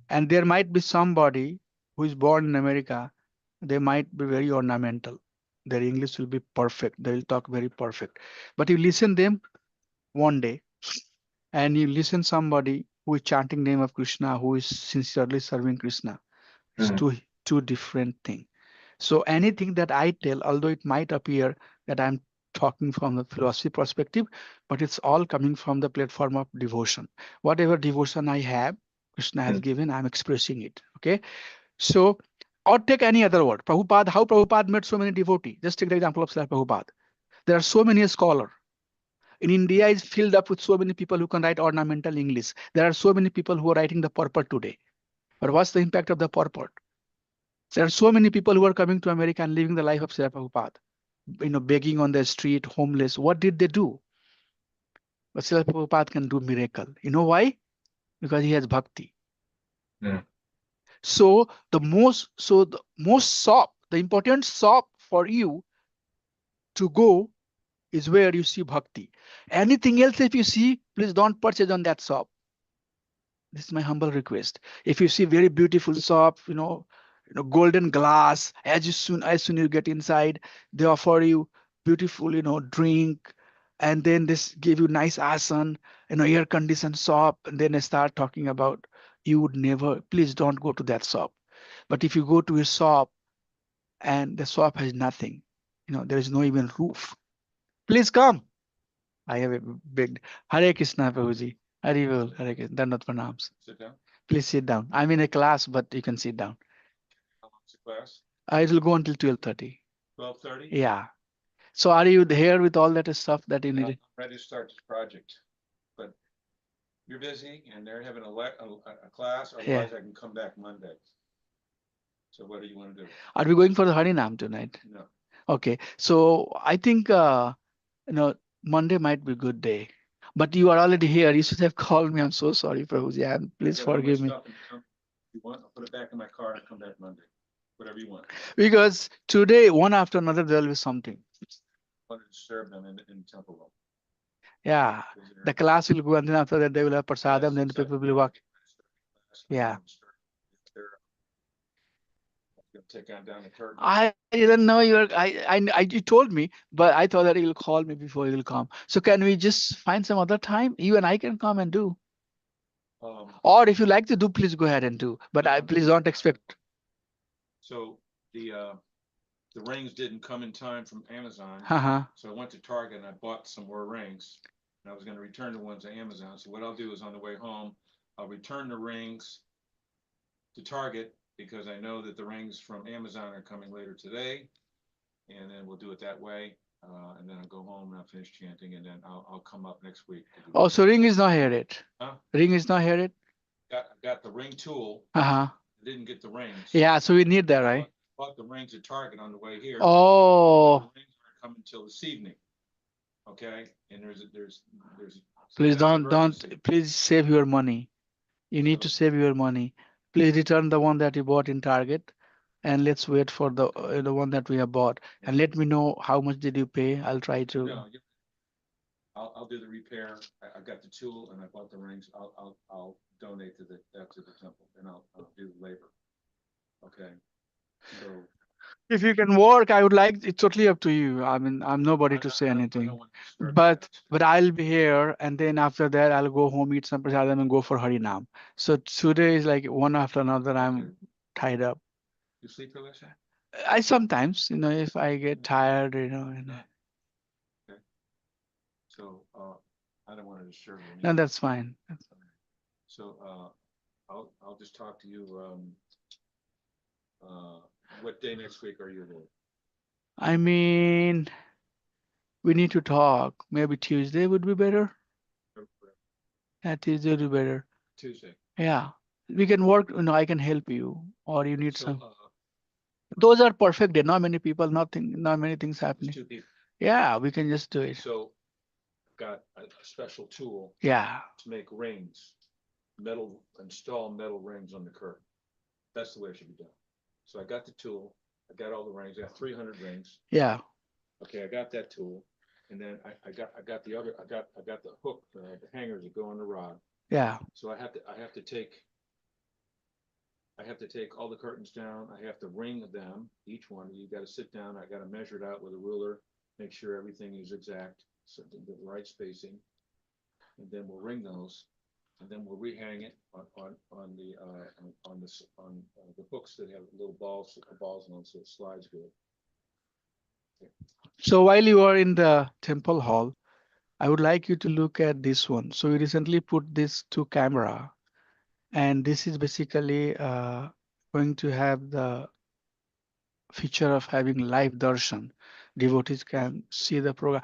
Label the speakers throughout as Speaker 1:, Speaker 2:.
Speaker 1: And there might be somebody who is born in America, they might be very ornamental. Their English will be perfect. They will talk very perfect. But you listen them one day, and you listen somebody who is chanting name of Krishna, who is sincerely serving Krishna. It's two different things. So anything that I tell, although it might appear that I'm talking from the philosophy perspective, but it's all coming from the platform of devotion. Whatever devotion I have, Krishna has given, I'm expressing it. Okay. So, or take any other word. Prabhupada, how Prabhupada met so many devotees. Just take the example of Srila Prabhupada. There are so many scholars. In India is filled up with so many people who can write ornamental English. There are so many people who are writing the purport today. But what's the impact of the purport? There are so many people who are coming to America and living the life of Srila Prabhupada, begging on the street, homeless. What did they do? But Srila Prabhupada can do miracle. You know why? Because he has bhakti.
Speaker 2: Yeah.
Speaker 1: The important stop for you to go is where you see bhakti. Anything else, if you see, please don't purchase on that shop. This is my humble request. If you see very beautiful shop, golden glass, as soon you get inside, they offer you beautiful, drink, and then this give you nice asan, air conditioned shop, and then they start talking about you would never, please don't go to that shop. But if you go to a shop and the shop has nothing, there is no even roof, please come. I have a big Hare Krishna Prabhuji. Haribol, Hare Krishna, Dandot Pranams.
Speaker 2: Sit down.
Speaker 1: Please sit down. I'm in a class, but you can sit down.
Speaker 2: How long's the class?
Speaker 1: It will go until 12:30.
Speaker 2: 12:30?
Speaker 1: Yeah. So are you here with all that stuff that you
Speaker 2: I'm
Speaker 1: need?
Speaker 2: ready to start this project, but you're busy and they're having a class,
Speaker 1: Yeah.
Speaker 2: otherwise I can come back Monday. So what do you want to do?
Speaker 1: Are we going for the Harinam tonight?
Speaker 2: No.
Speaker 1: Okay. So I think Monday might be a good day. But you are already here. You should have called me. I'm so sorry, Prabhuji. Please
Speaker 2: I've got all my
Speaker 1: forgive me.
Speaker 2: stuff in town. If you want, I'll put it back in my car and come back Monday. Whatever you want.
Speaker 1: Because today, one after another, there will be something.
Speaker 2: I want to serve them in Temple Room.
Speaker 1: Yeah. The class will go, and then after that, they will have prasadam,
Speaker 2: Yes,
Speaker 1: then the people will walk. Yeah.
Speaker 2: Take on down the curtain.
Speaker 1: I didn't know you told me, but I thought that you'll call me before you'll come. So can we just find some other time? You and I can come and do. Or if you like to do, please go ahead and do. But please don't expect.
Speaker 2: So the rings didn't come in time from Amazon.
Speaker 1: Uh-huh.
Speaker 2: So I went to Target and I bought some more rings. And I was going to return the ones to Amazon. So what I'll do is on the way home, I'll return the rings to Target because I know that the rings from Amazon are coming later today. And then we'll do it that way. And then I'll go home and I'll finish chanting and then I'll come up next week.
Speaker 1: Oh, so ring is not here yet.
Speaker 2: Huh?
Speaker 1: Ring is not here yet.
Speaker 2: Got the ring tool.
Speaker 1: Uh-huh.
Speaker 2: I didn't get the rings.
Speaker 1: Yeah, so we need that, right?
Speaker 2: Bought the rings at Target on the way here.
Speaker 1: Oh.
Speaker 2: The rings aren't coming until this evening. Okay, and there's
Speaker 1: Please don't please save your money. You need to save your money. Please return the one that you bought in Target, and let's wait for the one that we have bought. And let me know how much did you pay. I'll try to.
Speaker 2: No, I'll do the repair. I got the tool and I bought the rings. I'll donate to the temple and I'll do the labor. Okay, so
Speaker 1: If you can work, I would like. It's totally up to you. I mean, I'm nobody to say anything. But I'll be here, and then after that, I'll go home, eat some prasadam, and go for Harinam. So today is like one after another. I'm tied up.
Speaker 2: You sleep, Alicia?
Speaker 1: I sometimes, if I get tired,
Speaker 2: Okay. So I don't want to disturb you.
Speaker 1: No, that's fine.
Speaker 2: So I'll just talk to you. What day next week are you there?
Speaker 1: I mean, we need to talk. Maybe Tuesday would be better. Yeah, Tuesday would be better.
Speaker 2: Tuesday.
Speaker 1: Yeah, we can work. I can help you, or you need
Speaker 2: So
Speaker 1: some. Those are perfect day. Not many people. Not many things
Speaker 2: just
Speaker 1: happening.
Speaker 2: 2 people.
Speaker 1: Yeah, we can just do it.
Speaker 2: So got a special tool
Speaker 1: Yeah.
Speaker 2: to make rings, install metal rings on the curtain. That's the way it should be done. So I got the tool. I got all the rings. I got 300 rings.
Speaker 1: Yeah.
Speaker 2: Okay, I got that tool, and then I got the other. I got the hook, the hangers that go on the rod.
Speaker 1: Yeah.
Speaker 2: So I have to take I have to take all the curtains down. I have to ring them, each one. You got to sit down. I got to measure it out with a ruler, make sure everything is exact, so the right spacing, and then we'll ring those, and then we'll rehang it on the on the hooks that have little balls on them, so it slides good.
Speaker 1: So while you are in the temple hall, I would like you to look at this one. So we recently put this to camera, and this is basically going to have the feature of having live darshan. Devotees can see the program.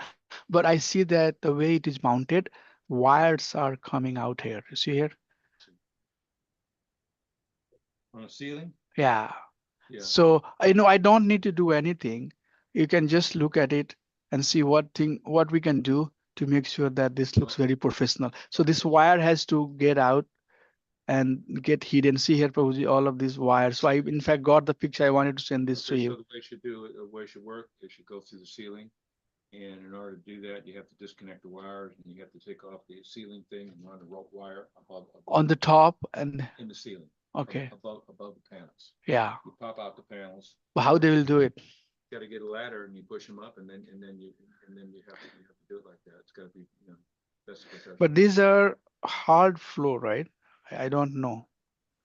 Speaker 1: But I see that the way it is mounted, wires are coming out here. You see here?
Speaker 2: On a ceiling,
Speaker 1: Yeah.
Speaker 2: yeah.
Speaker 1: So I know I don't need to do anything. You can just look at it and see what we can do to make sure that this looks very professional. So this
Speaker 2: Okay.
Speaker 1: wire has to get out and get hidden. See here, Prabhuji, all of these wires. So I in fact got the picture. I wanted to send this to
Speaker 2: Okay, so
Speaker 1: you.
Speaker 2: the way it should do it, the way it should work, it should go through the ceiling. And in order to do that, you have to disconnect the wires and you have to take off the ceiling thing and run a rope wire
Speaker 1: On the top and
Speaker 2: in the ceiling,
Speaker 1: okay.
Speaker 2: above the panels.
Speaker 1: Yeah.
Speaker 2: You pop out the panels.
Speaker 1: But how they will do it?
Speaker 2: Got to get a ladder and you push them up, and then you have to do it like that. It's got to be, that's the
Speaker 1: But
Speaker 2: professional.
Speaker 1: these are hard floor, right? I don't know.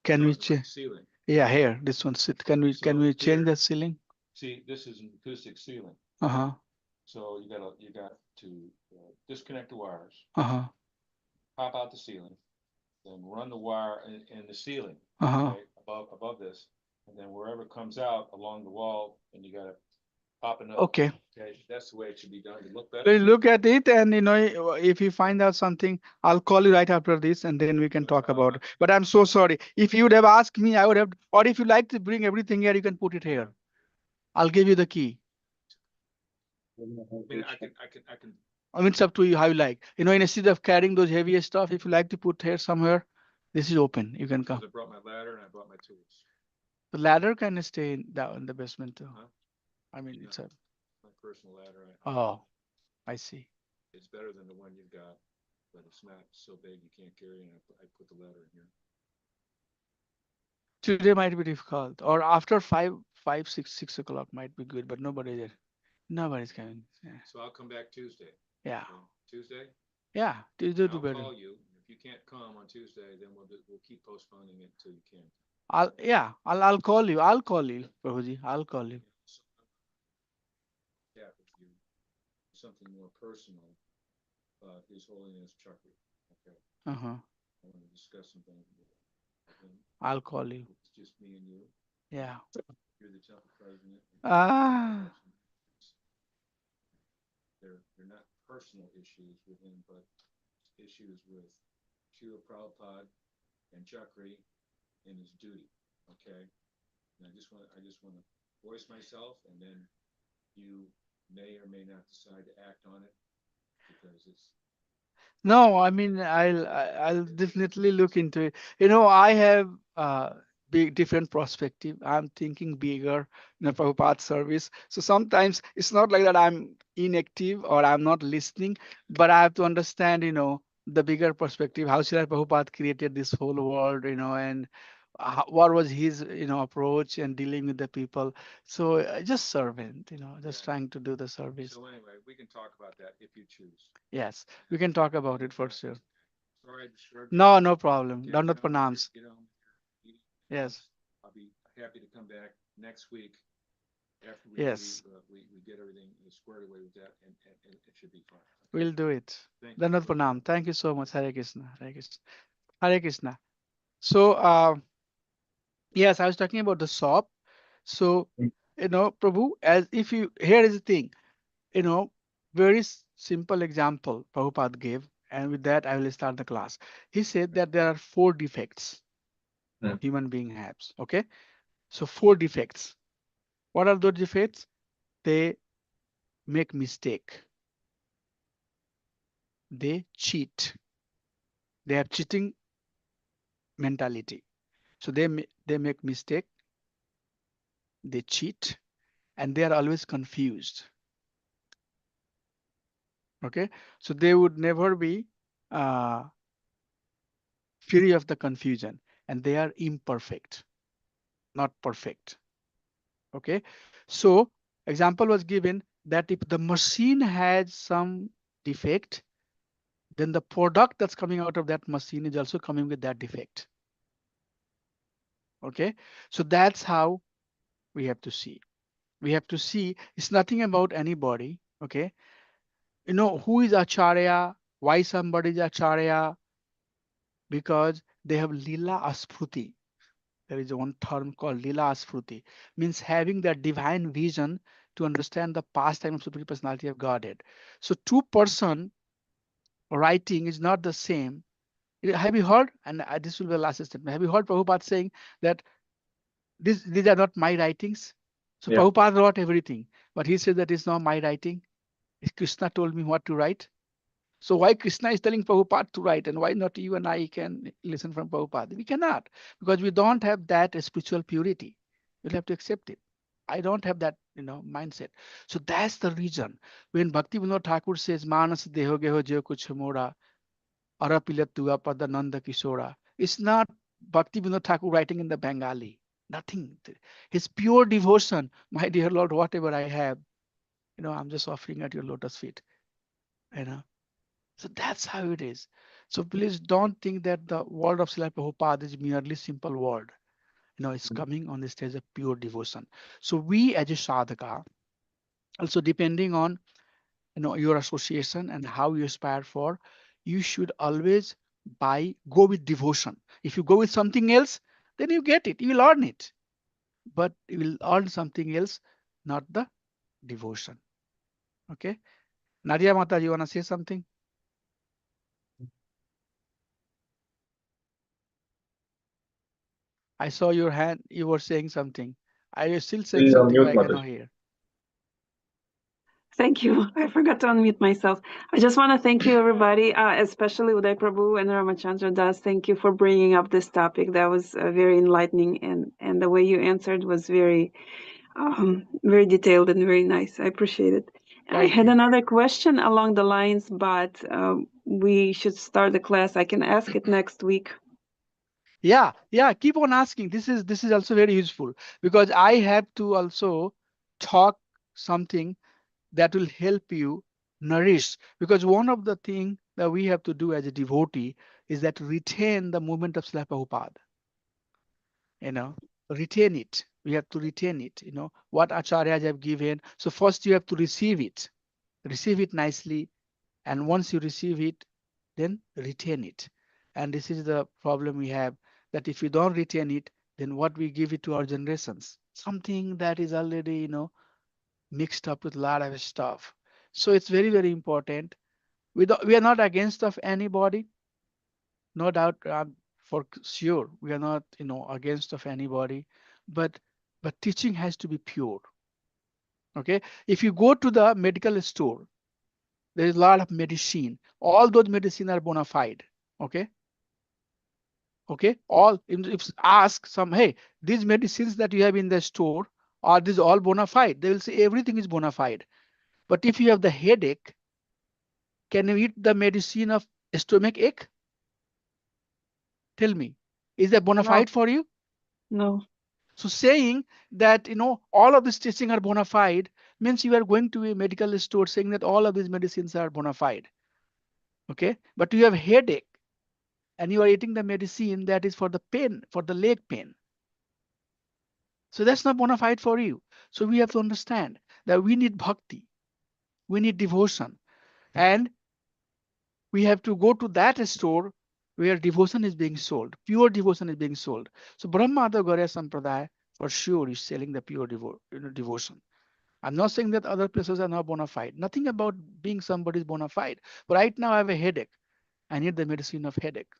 Speaker 1: Can we
Speaker 2: Talking about
Speaker 1: change?
Speaker 2: the ceiling.
Speaker 1: Yeah, here, this one. Can
Speaker 2: So
Speaker 1: we change
Speaker 2: here,
Speaker 1: the ceiling?
Speaker 2: see, this is an acoustic ceiling.
Speaker 1: Uh-huh.
Speaker 2: So you got to disconnect the wires,
Speaker 1: Uh-huh.
Speaker 2: pop out the ceiling, then run the wire in the ceiling,
Speaker 1: Uh-huh.
Speaker 2: okay, above this, and then wherever it comes out along the wall, and you gotta pop another.
Speaker 1: Okay.
Speaker 2: Okay, that's the way it should be done to look better.
Speaker 1: We'll look at it and if you find out something, I'll call you right after this and then we can talk about it. But I'm so sorry. If you would have asked me, I would have, or if you like to bring everything here, you can put it here. I'll give you the key.
Speaker 2: I mean, I can.
Speaker 1: I mean, it's up to you how you like. Instead of carrying those heavier stuff, if you like to put here somewhere, this is open. You can come.
Speaker 2: Because I brought my ladder and I brought my tools.
Speaker 1: The ladder can stay down in the basement too.
Speaker 2: Huh?
Speaker 1: I mean,
Speaker 2: No,
Speaker 1: it's a,
Speaker 2: my personal ladder.
Speaker 1: oh, I see.
Speaker 2: It's better than the one you've got, but it's not so big you can't carry it. And I put the ladder in here.
Speaker 1: Today might be difficult, or after 6 o'clock might be good, but nobody's coming. Yeah.
Speaker 2: So I'll come back Tuesday.
Speaker 1: Yeah.
Speaker 2: Okay? Tuesday,
Speaker 1: Yeah. Tuesday
Speaker 2: and
Speaker 1: do
Speaker 2: I'll
Speaker 1: better.
Speaker 2: call you. If you can't come on Tuesday, then we'll keep postponing it until you can.
Speaker 1: Yeah, I'll call you. I'll call you, Prabhuji. I'll call you.
Speaker 2: So, yeah, with you, something more personal. His Holiness Chakri. Okay,
Speaker 1: Uh-huh.
Speaker 2: I want to discuss some things with him.
Speaker 1: I'll call you.
Speaker 2: It's just me and you.
Speaker 1: Yeah.
Speaker 2: You're the temple president.
Speaker 1: Ah.
Speaker 2: They're not personal issues with him, but issues with Srila Prabhupada and Chakri and his duty. Okay, and I just want to voice myself, and then you may or may not decide to act on it because it's
Speaker 1: No, I mean I'll definitely look into it. I have big different perspective. I'm thinking bigger, Prabhupada service. So sometimes it's not like that I'm inactive or I'm not listening, but I have to understand, the bigger perspective. How Srila Prabhupada created this whole world, and what was his, approach and dealing with the people. So just servant, just
Speaker 2: yeah.
Speaker 1: trying to do the service.
Speaker 2: So anyway, we can talk about that if you choose.
Speaker 1: Yes, we can talk about it for sure.
Speaker 2: Sorry I disturbed you.
Speaker 1: No, no problem.
Speaker 2: Get
Speaker 1: Dandot
Speaker 2: on with
Speaker 1: pranams.
Speaker 2: get on with your meeting.
Speaker 1: Yes,
Speaker 2: I'll be happy to come back next week after
Speaker 1: yes,
Speaker 2: we get everything squared away with that, and it should be fine. Okay.
Speaker 1: we'll do it.
Speaker 2: Thank you
Speaker 1: Dandot
Speaker 2: for
Speaker 1: pranam. Thank you so much. Hare Krishna. Hare Krishna. Hare Krishna. So, yes, I was talking about the shop. So, Prabhu, as if you, here is the thing, very simple example Prabhupada gave, and with that, I will start the class. He said that there are four defects human being has. Okay. So, four defects. What are those defects? They make mistake. They cheat. They have cheating mentality. So they make mistake, they cheat, and they are always confused. Okay, so they would never be uh, free of the confusion, and they are imperfect. not perfect. Okay. So example was given that if the machine has some defect, then the product that's coming out of that machine is also coming with that defect. Okay. So that's how we have to see. We have to see it's nothing about anybody. Okay. You know, who is Acharya? Why somebody is Acharya? Because they have Lila Aspruti. There is one term called Lila Aspruti, means having that divine vision to understand the pastime of Supreme Personality of Godhead. So two-person writing is not the same. Have you heard, and this will be the last statement, have you heard Prabhupada saying that these are not my writings? So
Speaker 2: Yeah.
Speaker 1: Prabhupada wrote everything, but he said that it's not my writing. Krishna told me what to write. So why Krishna is telling Prabhupada to write, and why not you and I can listen from Prabhupada? We cannot, because we don't have that spiritual purity. We'll have to accept it. I don't have that, mindset. So that's the reason when Bhakti Vinod Thakur says, Manas deho geho jo kuch mora, arapilat tua padananda kishora. It's not Bhakti Vinod Thakur writing in the Bengali. Nothing. His pure devotion, my dear Lord, whatever I have, I'm just offering at your lotus feet. You know. So that's how it is. So please don't think that the word of Srila Prabhupada is merely simple word. It's coming on the stage of pure devotion. So we as a sadhaka, also depending on your association and how you aspire for, you should always go with devotion. If you go with something else, then you get it, you will earn it. But you will earn something else, not the devotion. Okay. Nadia Mata, you wanna say something? I saw your hand. You were saying something. Are you still saying
Speaker 2: Please
Speaker 1: something, but
Speaker 2: unmute,
Speaker 1: I cannot
Speaker 2: Mataji.
Speaker 1: hear?
Speaker 3: Thank you. I forgot to unmute myself. I just want to thank you, everybody, especially Uday Prabhu and Ramachandra Das. Thank you for bringing up this topic. That was very enlightening, and the way you answered was very detailed and very nice. I appreciate it. I
Speaker 1: Thank
Speaker 3: had
Speaker 1: you.
Speaker 3: another question along the lines, but we should start the class. I can ask it next week.
Speaker 1: Yeah, yeah. Keep on asking. This is also very useful because I have to also talk something that will help you nourish. Because one of the things that we have to do as a devotee is that retain the movement of Srila Prabhupada. You know, retain it. We have to retain it. What acharyas have given. So first you have to receive it nicely, and once you receive it, then retain it. And this is the problem we have, that if we don't retain it, then what we give it to our generations, something that is already mixed up with a lot of stuff. So it's very, very important. We are not against of anybody, no doubt, for sure we are not against of anybody, but teaching has to be pure. Okay. If you go to the medical store, there is a lot of medicine. All those medicine are bona fide. Okay. Okay. All, if ask some, hey, these medicines that you have in the store, are these all bona fide? They will say everything is bona fide. But if you have the headache, can you eat the medicine of stomach ache? Tell me, is that bona
Speaker 3: No,
Speaker 1: fide for you?
Speaker 3: no.
Speaker 1: So saying that all of these testing are bona fide means you are going to a medical store saying that all of these medicines are bona fide. Okay. But you have headache and you are eating the medicine that is for the pain, for the leg pain. So that's not bona fide for you. So we have to understand that we need bhakti, we need devotion, and we have to go to that store where devotion is being sold, pure devotion is being sold. So Brahmada Gaurya Sampradaya for sure is selling the pure devotion. I'm not saying that other places are not bona fide. Nothing about being somebody's bona fide. But right now I have a headache. I need the medicine of headache.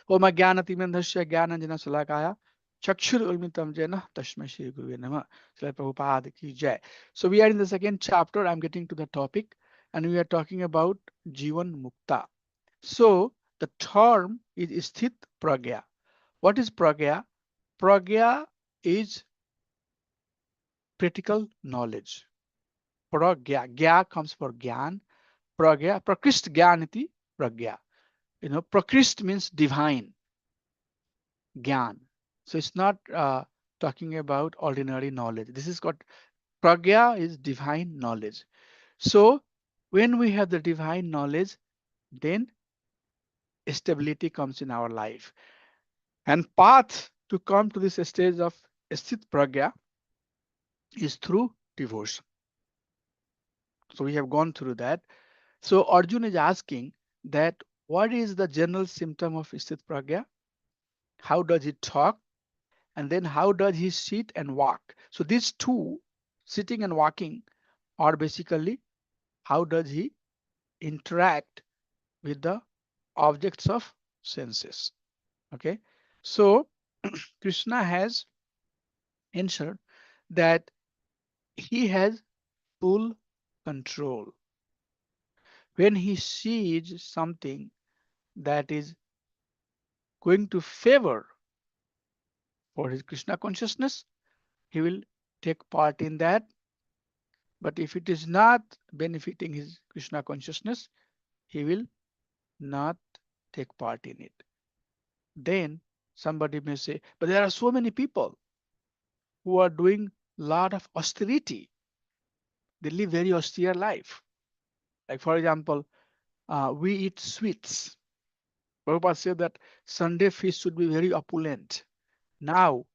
Speaker 1: ओम अज्ञानतिमिरन्धस्य ज्ञानाञ्जनशलाकया चक्षुरुन्मिलितं येन तस्मै श्री गुरुवे नमः. Srila Prabhupada ki jai. So we are in the second chapter. I'm getting to the topic, and we are talking about Jivan Mukta. So the term is Sthit Pragya. What is Pragya? Pragya is practical knowledge. Pragya. Gya comes for Gyan. Pragya. Prakrist Gyaniti Pragya. Prakrist means divine. Gyan. So it's not talking about ordinary knowledge. This is what pragya is, divine knowledge. So when we have the divine knowledge, then stability comes in our life. And path to come to this stage of sthit pragya is through devotion. So we have gone through that. So Arjun is asking that what is the general symptom of sthit pragya? How does he talk? And then how does he sit and walk? So these two, sitting and walking, are basically how does he interact with the objects of senses. Okay. So Krishna has ensured that he has full control. When he sees something that is going to favor for his Krishna consciousness, he will take part in that. But if it is not benefiting his Krishna consciousness, he will not take part in it. Then somebody may say, but there are so many people who are doing a lot of austerity. They live very austere life. Like for example, we eat sweets. Prabhupada said that Sunday feast should be very opulent. Now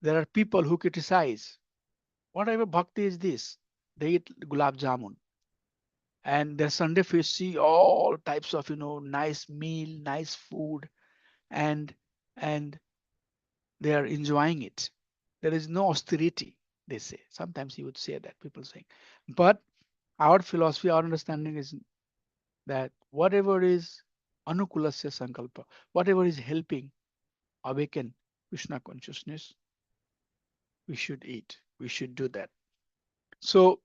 Speaker 1: there are people who criticize whatever bhakti is this. They eat gulab jamun, and their Sunday feast see all types of nice meal, nice food, and and they are enjoying it. There is no austerity, they say. Sometimes he would say that, people saying. But our philosophy, our understanding is that whatever is anukulasya sankalpa, whatever is helping awaken Krishna consciousness, we should eat. We should do that. So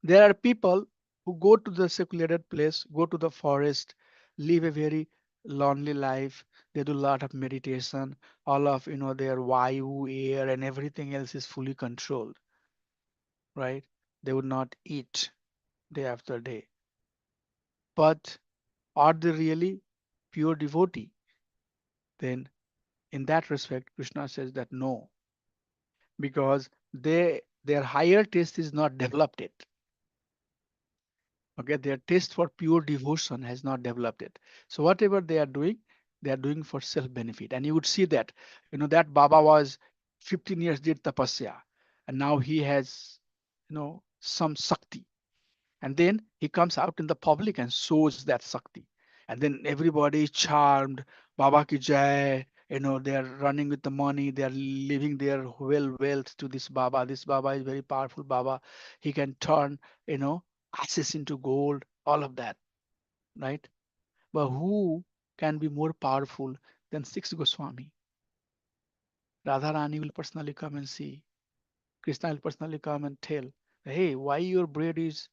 Speaker 1: there are people who go to the secluded place, go to the forest, live a very lonely life. They do a lot of meditation. All of their vayu, air, and everything else is fully controlled, right? They would not eat day after day. But are they really pure devotee? Then, in that respect, Krishna says that no, because their higher taste is not developed yet. Okay, their taste for pure devotion has not developed it. So whatever they are doing for self benefit. And you would see that that Baba was 15 years did tapasya, and now he has some sakti, and then he comes out in the public and shows that sakti, and then everybody is charmed. Baba ki jai. They are running with the money, they are leaving their wealth to this Baba. This Baba is very powerful Baba. He can turn you know ashes into gold, all of that, right? But who can be more powerful than six Goswami? Radharani will personally come and see. Krishna will personally come and tell, hey, why your bread is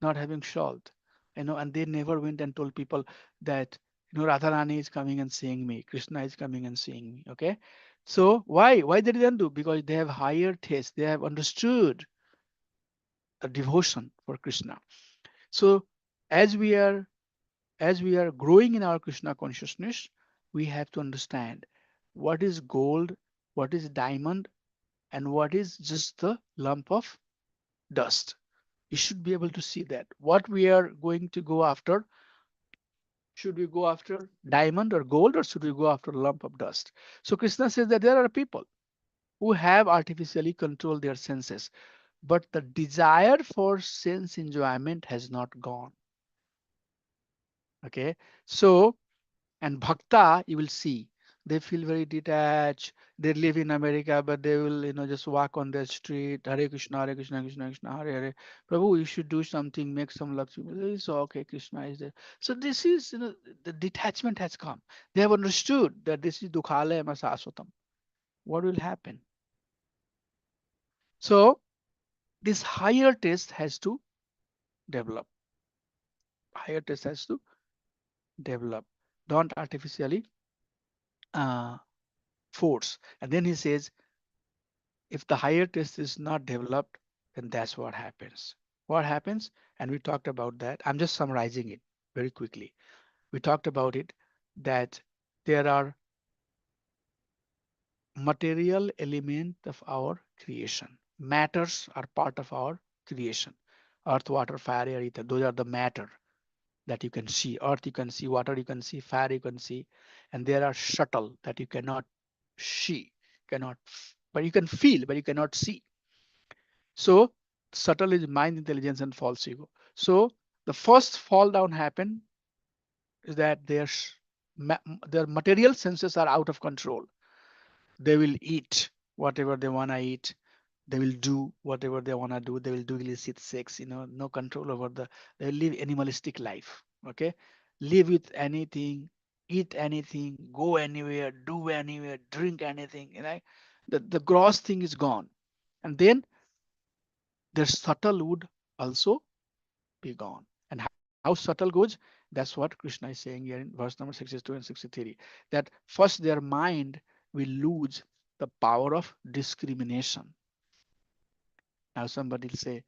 Speaker 1: not having salt? And they never went and told people that, Radharani is coming and seeing me, Krishna is coming and seeing me. Okay. So why they didn't do? Because they have higher taste. They have understood the devotion for Krishna. So as we are as we are growing in our Krishna consciousness, we have to understand what is gold, what is diamond, and what is just the lump of dust. You should be able to see that. What we are going to go after, should we go after diamond or gold, or should we go after a lump of dust? So Krishna says that there are people who have artificially controlled their senses, but the desire for sense enjoyment has not gone. Okay. So and bhakta, you will see, they feel very detached. They live in America, but they will just walk on the street, Hare Krishna, Hare Krishna, Krishna Krishna, Hare Hare. Prabhu, you should do something, make some Lakshmi. It's okay, Krishna is there. So this is, the detachment has come. They have understood that this is dukhalaya masaswatam. What will happen? So this higher taste has to develop. Higher taste has to develop. Don't artificially uh, force. And then he says, if the higher taste is not developed, then that's what happens. What happens? And we talked about that. I'm just summarizing it very quickly. We talked about it that there are material element of our creation. Matters are part of our creation. Earth, water, fire, air, ether. Those are the matter that you can see. Earth you can see, water you can see, fire you can see, and there are subtle that you cannot see, cannot, but you can feel, but you cannot see. So subtle is mind, intelligence, and false ego. So the first fall down happen is that their material senses are out of control. They will eat whatever they wanna eat. They will do whatever they wanna do. They will do illicit sex. No control over the. They will live animalistic life. Okay, live with anything, eat anything, go anywhere, do anywhere, drink anything. The gross thing is gone, and then their subtle would also be gone. And how subtle goes? That's what Krishna is saying here in verse number 62 and 63. That first their mind will lose the power of discrimination. Now somebody will say,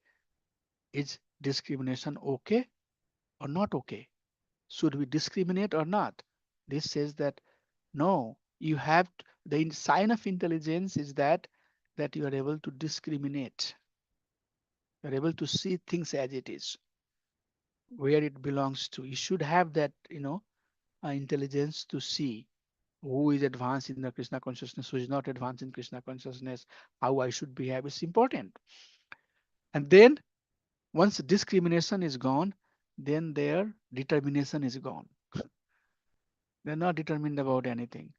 Speaker 1: is discrimination okay or not okay? Should we discriminate or not? This says that no, the sign of intelligence is that you are able to discriminate. You are able to see things as it is, where it belongs to. You should have that, intelligence to see who is advanced in the Krishna consciousness, who is not advanced in Krishna consciousness, how I should behave is important. And then once discrimination is gone, then their determination is gone. They're not determined about anything.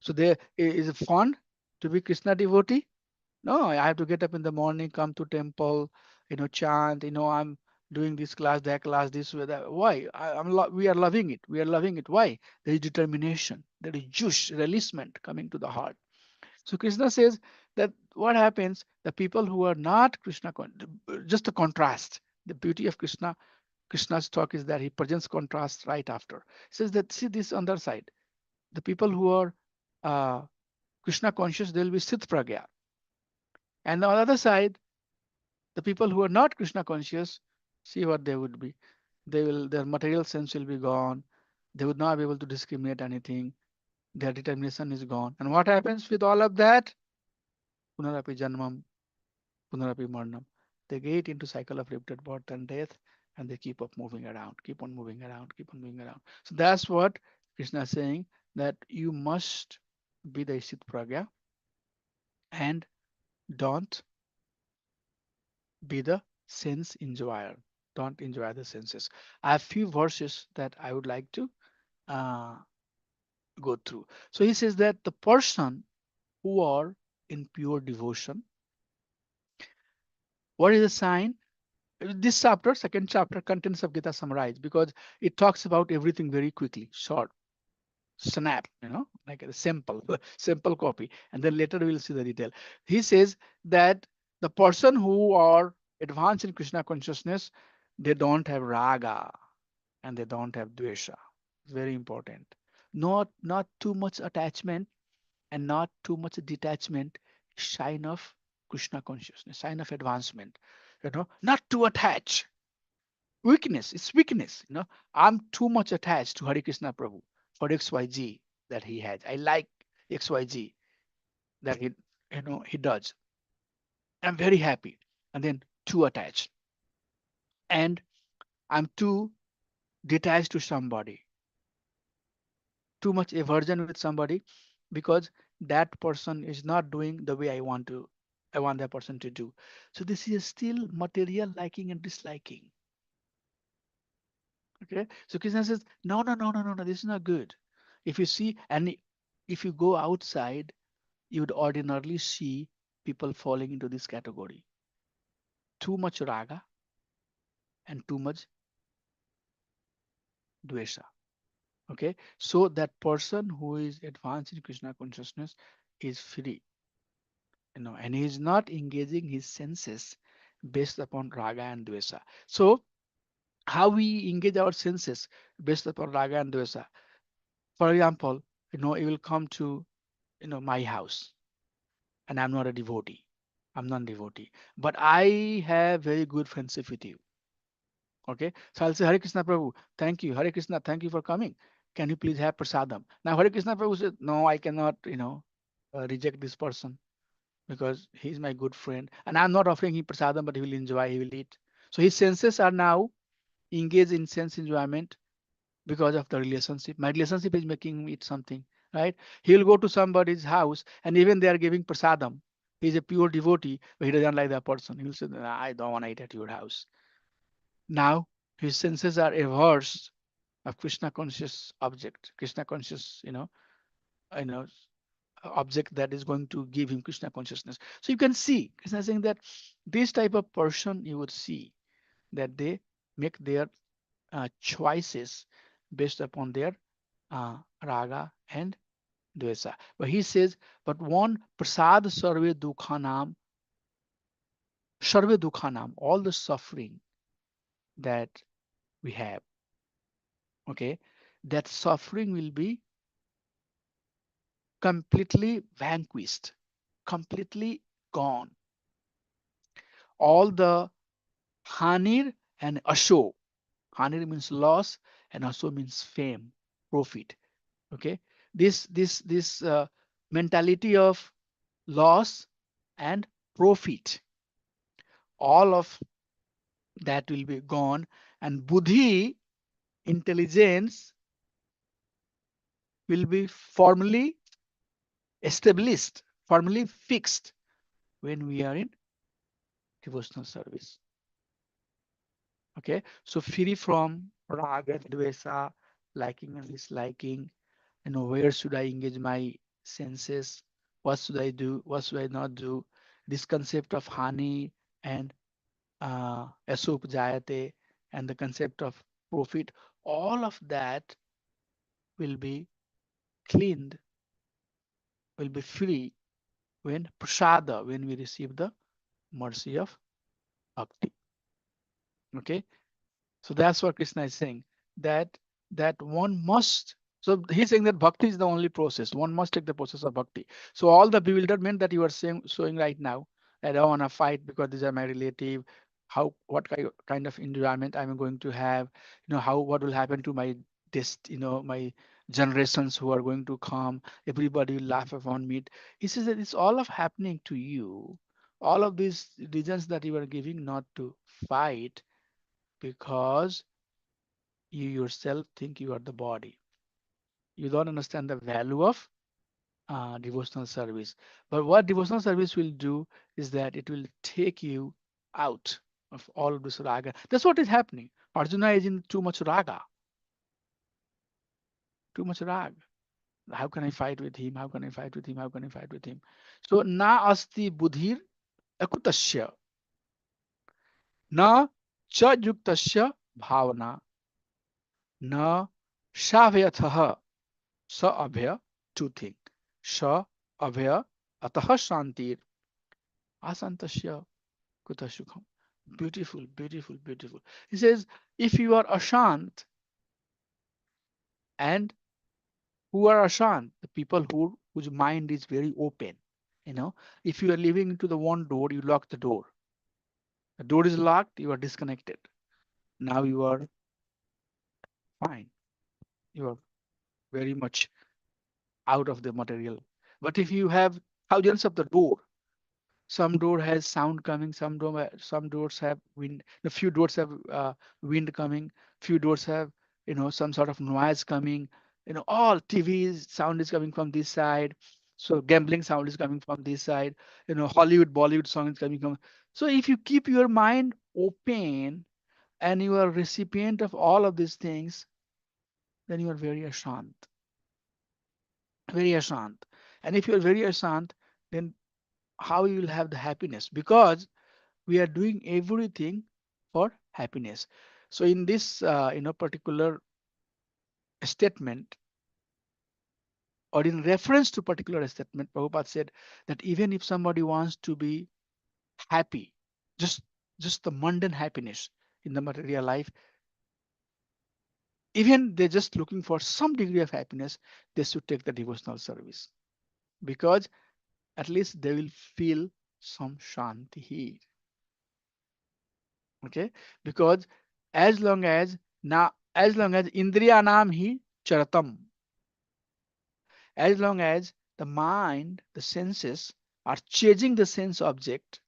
Speaker 1: So is it fun to be Krishna devotee? No, I have to get up in the morning, come to temple, chant, I'm doing this class, that class, this, that. Why? We are loving it. We are loving it. Why? There is determination. There is juice, releasement coming to the heart. So Krishna says that what happens, the people who are not just a contrast. The beauty of Krishna's talk is that he presents contrast right after. He says that see this on their side. The people who are uh, Krishna conscious, they will be Sit Pragya. And on the other side, the people who are not Krishna conscious, see what they would be. Their material sense will be gone. They would not be able to discriminate anything. Their determination is gone. And what happens with all of that? Punarapi Janmam, Punarapi Marnam. They get into cycle of repeated birth and death, and they keep up moving around, keep on moving around, keep on moving around. So that's what Krishna is saying, that you must be the Ishit Pragya and don't be the sense enjoyer. Don't enjoy the senses. I have few verses that I would like to uh, go through. So he says that the person who are in pure devotion, what is the sign? This chapter, second chapter, contents of Gita summarized because it talks about everything very quickly, short, snap, like a simple, simple copy. And then later we'll see the detail. He says that the person who are advanced in Krishna consciousness, they don't have raga and they don't have dvesha. It's very important. Not too much attachment and not too much detachment. Sign of Krishna consciousness, sign of advancement. Not too attached. Weakness, it's weakness. I'm too much attached to Hare Krishna Prabhu for XYZ that he has. I like XYZ that he does. I'm very happy. And then too attached. And I'm too detached to somebody, too much aversion with somebody because that person is not doing the way I want that person to do. So this is still material liking and disliking. Okay. So Krishna says, no, no, no, no, no, no, this is not good. If you see, and if you go outside, you would ordinarily see people falling into this category. Too much raga and too much dvesha. Okay. So that person who is advanced in Krishna consciousness is free, and he is not engaging his senses based upon raga and dvesha. So how we engage our senses based upon raga and dvesha? For example, you will come to my house, and I'm not a devotee. I'm not a devotee, but I have very good friendship with you. Okay, so I'll say Hare Krishna Prabhu, thank you, Hare Krishna, thank you for coming. Can you please have prasadam? Now Hare Krishna Prabhu said, no, I cannot. reject this person because he's my good friend and I'm not offering him prasadam, but he will enjoy, he will eat. So his senses are now engaged in sense enjoyment because of the relationship. My relationship is making me eat something, right? He will go to somebody's house and even they are giving prasadam. He's a pure devotee, but he doesn't like that person. He will say, "Nah, I don't want to eat at your house." Now his senses are averse of Krishna conscious object, Krishna conscious, you know, object that is going to give him Krishna consciousness. So you can see Krishna saying that this type of person you would see that they make their choices based upon their raga and dvesa. But he says, but one prasad sarve dukhanam, all the suffering that we have, okay, that suffering will be completely vanquished, completely gone. All the hanir and asho. Hanir means loss and asho means fame, profit. Okay, this mentality of loss and profit, all of that will be gone, and buddhi, intelligence, will be formally established, formally fixed when we are in devotional service. Okay, so free from raga, dvesa, liking and disliking, where should I engage my senses, what should I do, what should I not do, this concept of hani and asup jayate, and the concept of profit, all of that will be cleaned, will be free when prasada, when we receive the mercy of bhakti. Okay, so that's what Krishna is saying, that one must. So he's saying that bhakti is the only process. One must take the process of bhakti. So all the bewilderment that you are saying, showing right now, I don't want to fight because these are my relative. How, what kind of environment I'm going to have? How, what will happen to my my generations who are going to come? Everybody will laugh upon me. He says that it's all of happening to you. All of these reasons that you are giving not to fight, because you yourself think you are the body. You don't understand the value of devotional service. But what devotional service will do is that it will take you out of all of this raga. That's what is happening. Arjuna is in too much raga, too much rag. How can I fight with him? How can I fight with him? How can I fight with him? So na asti buddhir akutasya, na cha yuktasya bhavana, na shavyathah sa abhaya, two things. Sa abhaya atah shantir asantasya kuta sukham. Beautiful, beautiful, beautiful. He says, if you are ashant, and who are ashant? The people whose mind is very open. If you are living into the one door, you lock the door. The door is locked, you are disconnected. Now you are fine. You are very much out of the material. But if you have thousands of the door, some door has sound coming, some doors have wind, a few doors have wind coming, few doors have some sort of noise coming, all TV's sound is coming from this side, so gambling sound is coming from this side, Hollywood Bollywood song is coming from. So if you keep your mind open and you are recipient of all of these things, then you are very ashant, very ashant. And if you are very ashant, then how you will have the happiness? Because we are doing everything for happiness. So in this particular statement, or in reference to particular statement, Prabhupada said that even if somebody wants to be happy, just the mundane happiness in the material life, even they're just looking for some degree of happiness, they should take the devotional service, because at least they will feel some shanti. Okay, because as long as as long as indriya naam hi charatam, as long as the mind, the senses are changing the sense object,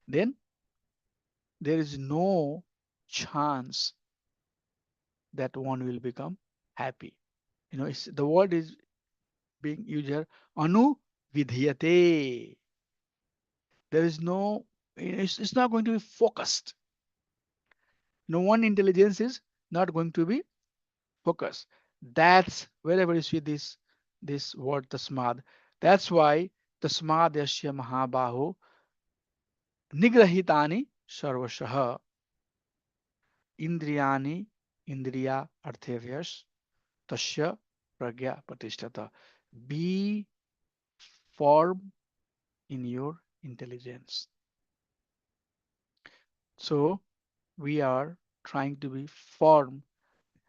Speaker 1: then there is no chance that one will become happy. The word is being used here, anu vidhyate. There is no, it's not going to be focused. No one intelligence is not going to be focused. That's wherever you see this word tasmad. That's why tasmad yasya mahabaho nigrahitani sarvashah indriyani indriya arthevyas tasya pragya pratishtata. Be firm in your intelligence. So we are trying to be firm.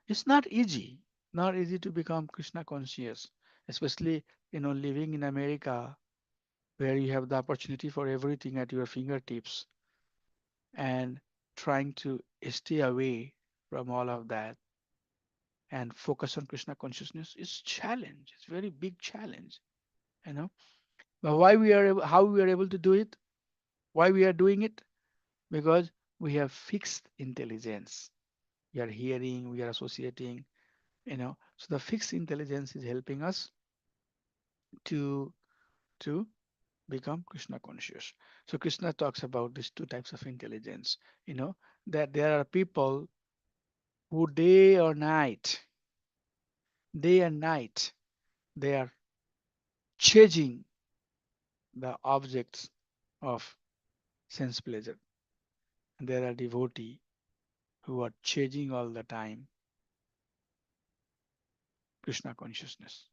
Speaker 1: It's not easy to become Krishna conscious, especially living in America where you have the opportunity for everything at your fingertips and trying to stay away from all of that and focus on Krishna consciousness is challenge. It's very big challenge, you know. But how we are able to do it? Why we are doing it? Because we have fixed intelligence. We are hearing, we are associating. So the fixed intelligence is helping us to to become Krishna conscious. So Krishna talks about these two types of intelligence, you know, that there are people who day and night, they are chasing the objects of sense pleasure. And there are devotees who are chasing all the time Krishna consciousness.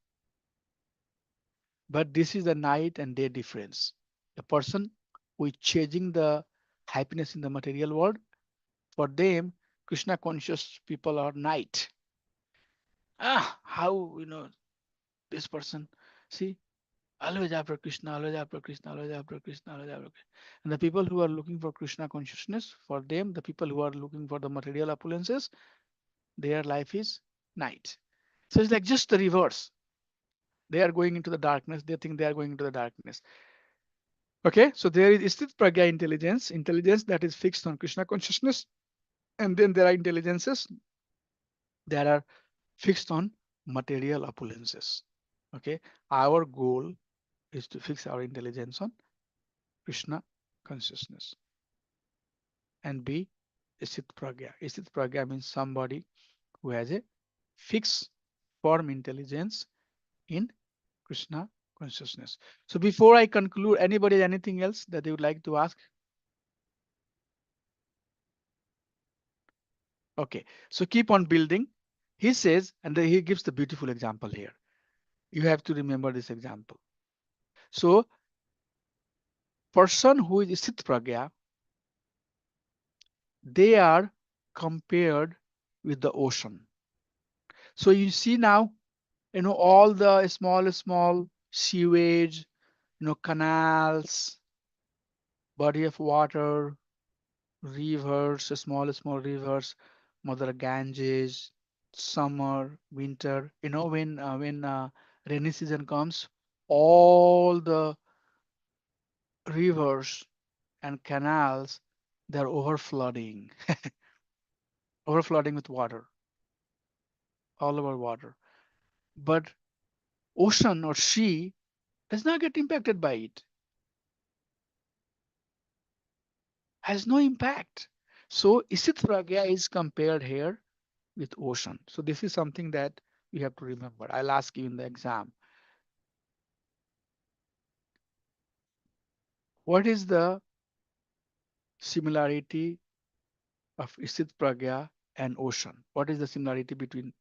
Speaker 1: But this is the night and day difference. The person who is chasing the happiness in the material world, for them, Krishna conscious people are night. How this person, see, always after Krishna, always after Krishna, always after Krishna, always after Krishna. And the people who are looking for Krishna consciousness, for them, the people who are looking for the material opulences, their life is night. So it's like just the reverse. They are going into the darkness. They think they are going into the darkness. Okay, so there is sthit pragya intelligence that is fixed on Krishna consciousness, and then there are intelligences that are fixed on material opulences. Okay, our goal is to fix our intelligence on Krishna consciousness and be Isit Pragya. Isit Pragya means somebody who has a fixed form intelligence in Krishna consciousness. So before I conclude, anybody anything else that they would like to ask? Okay, so keep on building. He says, and then he gives the beautiful example here. You have to remember this example. So person who is Isit Pragya, they are compared with the ocean. So you see now, all the small sewage, canals, body of water, rivers, small rivers, Mother Ganges, summer, winter. When rainy season comes, all the rivers and canals, they're overflowing, overflowing with water, all over water. But ocean or sea does not get impacted by it, has no impact. So Isit Pragya is compared here with ocean. So this is something that you have to remember. I'll ask you in the exam. What is the similarity of Isit Pragya and ocean? What is the similarity between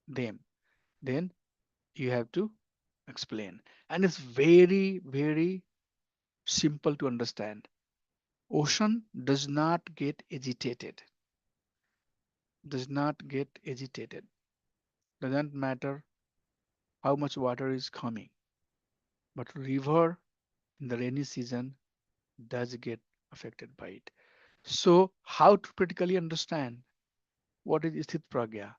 Speaker 1: them? Then you have to explain. And it's very simple to understand. Ocean does not get agitated. Doesn't matter how much water is coming. But river in the rainy season does get affected by it. So how to critically understand what is Sthit Pragya?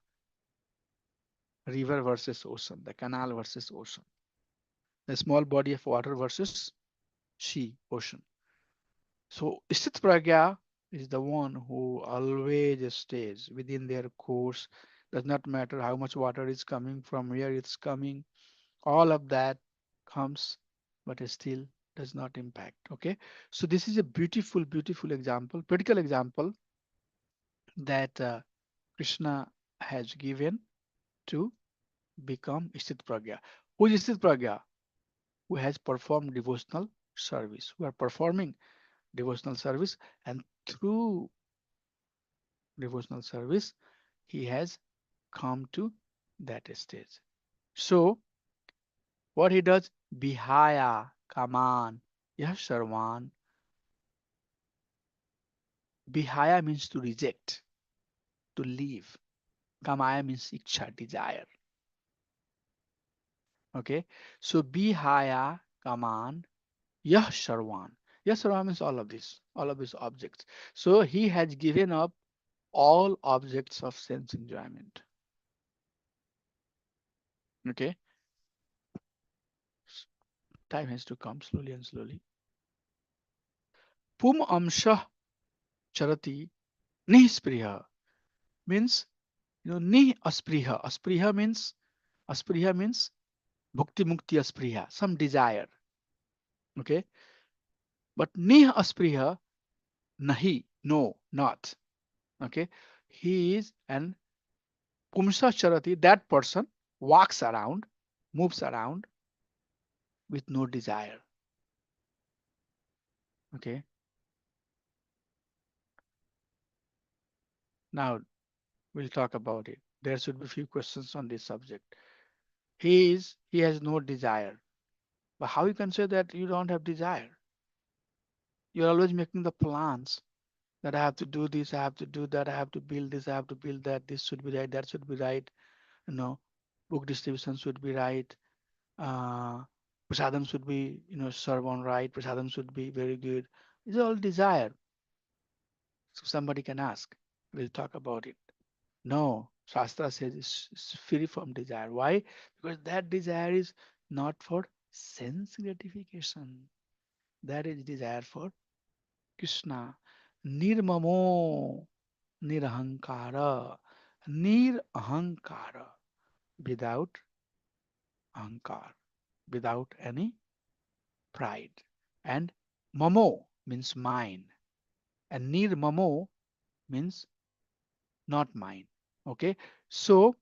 Speaker 1: river versus ocean, the canal versus ocean, the small body of water versus sea, ocean. So Sthit Pragya is the one who always stays within their course. Does not matter how much water is coming, from where it's coming, all of that comes, but it still does not impact. Okay. So this is a beautiful, beautiful example, practical example that Krishna has given to become Sthit Pragya. Who is Sthit Pragya? Who has performed devotional service, who are performing devotional service, and through devotional service, he has come to that stage. So, what he does, Bihaya, Kaman, Yah Sarvan. Bihaya means to reject, to leave. Kamaya means iksha, desire. Okay, so Bihaya, Kaman, Yah Sarvan. Yah Sarvan means all of these objects. So, he has given up all objects of sense enjoyment. Okay, time has to come slowly and slowly. Pum amshah charati nispriha means, ni aspriha. Aspriha means bhukti mukti aspriha, some desire. Okay, but ni aspriha, nahi, no, not. Okay, he is an pumsa charati. That person walks around, moves around with no desire. Okay, now we'll talk about it. There should be few questions on this subject. He has no desire. But how you can say that you don't have desire? You're always making the plans that I have to do this, I have to do that, I have to build this, I have to build that, this should be right, that should be right, you know, book distribution should be right, uh, prasadam should be, served on right, prasadam should be very good. It's all desire. So somebody can ask. We'll talk about it. No, Shastra says it's free from desire. Why? Because that desire is not for sense gratification. That is desire for Krishna. Nirmamo nirahankara. Nirahankara. Without ahankar. Without any pride. And mamo means mine. And nirmamo means not mine. Okay. So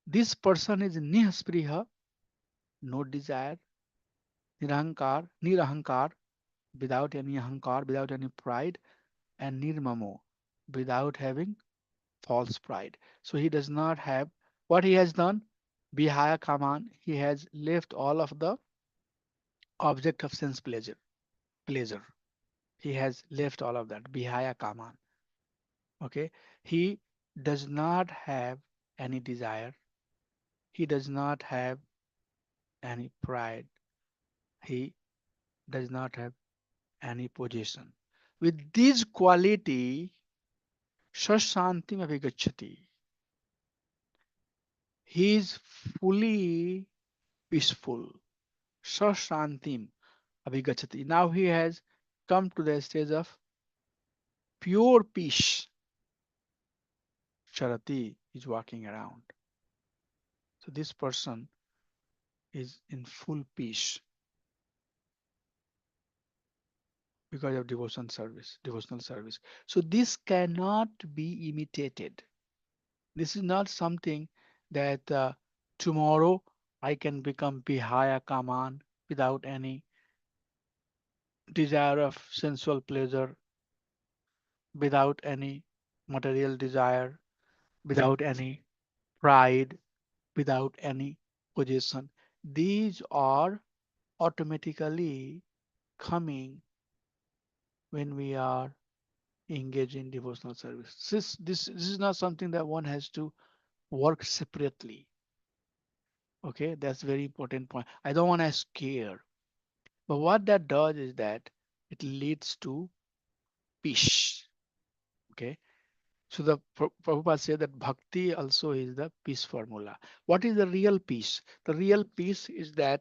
Speaker 1: this person is nihaspriha, no desire, nirahankar, without any ahankar, without any pride, and nirmamo, without having false pride. So he does not have what he has done. Bihaya Kaman, he has left all of the object of sense pleasure. He has left all of that. Bihaya Kaman. Okay. He does not have any desire. He does not have any pride. He does not have any possession. With this quality, Shashantim Avigachati. He is fully peaceful. Shashantim Abhigachati. Now he has come to the stage of pure peace. Charati is walking around. So this person is in full peace because of devotional service. So this cannot be imitated. This is not something that tomorrow I can become Bihaya Kaman without any desire of sensual pleasure, without any material desire, without any pride, without any possession. These are automatically coming when we are engaged in devotional service. This is not something that one has to work separately. Okay, that's very important point. I don't want to scare, but what that does is that it leads to peace. Okay, So the Prabhupada said that bhakti also is the peace formula. What is the real peace? The real peace is that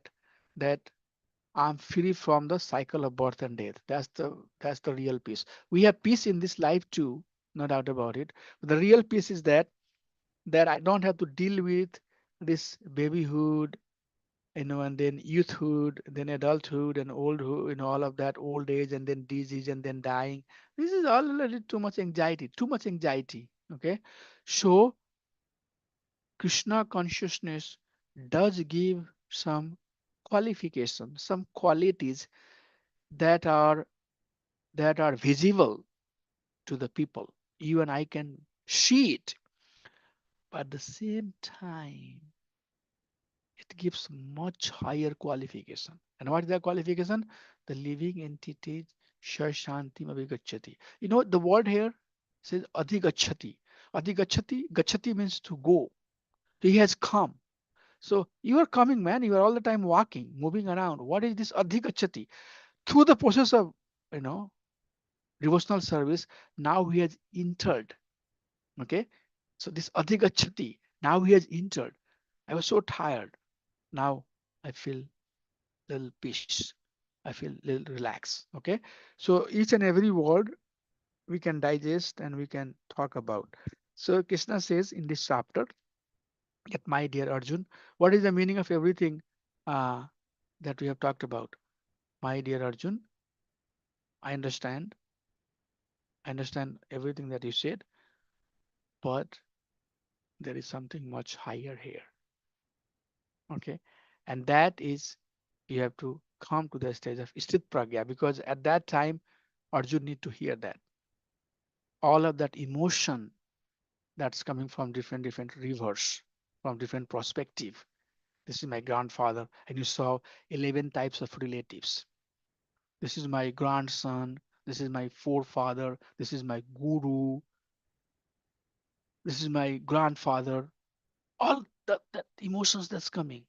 Speaker 1: I'm free from the cycle of birth and death. That's the real peace. We have peace in this life too, no doubt about it. But the real peace is that I don't have to deal with this babyhood, and then youthhood, then adulthood and oldhood, all of that old age and then disease and then dying. This is all a little too much anxiety, too much anxiety. Okay, so Krishna consciousness does give some qualifications, some qualities that are that are visible to the people. You and I can see it, but at the same time, it gives much higher qualification. And what is the qualification? The living entity Shashantim Abhigachati. The word here says Adhigachati. Gachati means to go. He has come. So you are coming, man. You are all the time walking, moving around. What is this Adhigachati? Through the process of, you know, devotional service, now he has entered. Okay. So this Adhigachati, now he has entered. I was so tired. Now I feel little peace. I feel little relaxed. Okay. So each and every word we can digest and we can talk about. So Krishna says in this chapter that, my dear Arjun, what is the meaning of everything uh, that we have talked about? My dear Arjun, I understand. I understand everything that you said, but there is something much higher here. Okay. And that is, you have to come to the stage of Sthit Pragya, because at that time, Arjun need to hear that. All of that emotion that's coming from different rivers, from different perspective. This is my grandfather, and you saw 11 types of relatives. This is my grandson. This is my forefather. This is my guru. This is my grandfather. All that emotions that's coming.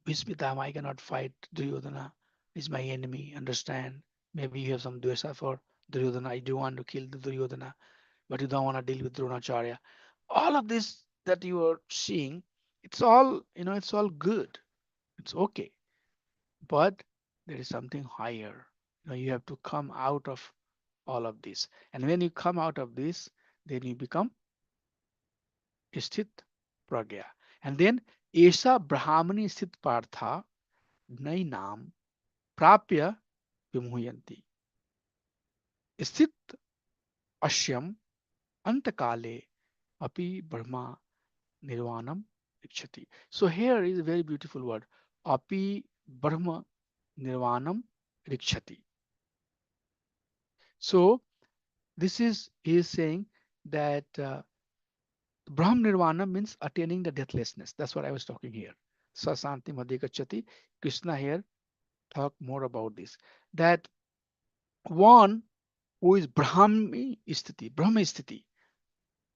Speaker 1: Bhismitam, I cannot fight Duryodhana. He's my enemy. Understand? Maybe you have some dvesa for Duryodhana. I do want to kill the Duryodhana, but you don't want to deal with Dronacharya. All of this that you are seeing, it's all good. It's okay. But there is something higher. You have to come out of all of this. And when you come out of this, then you become sthit pragya. And then Esha Brahmani sthit partha nainam prapya vimuhyanti. Sthit ashyam antakale api brahma nirvanam ikshati. So here is a very beautiful word. Api brahma nirvanam rikshati. So this is he is saying that Brahm Nirvana means attaining the deathlessness. That's what I was talking here. Sasanti Madhikachati. Krishna here talk more about this. That one who is Brahma Sthiti,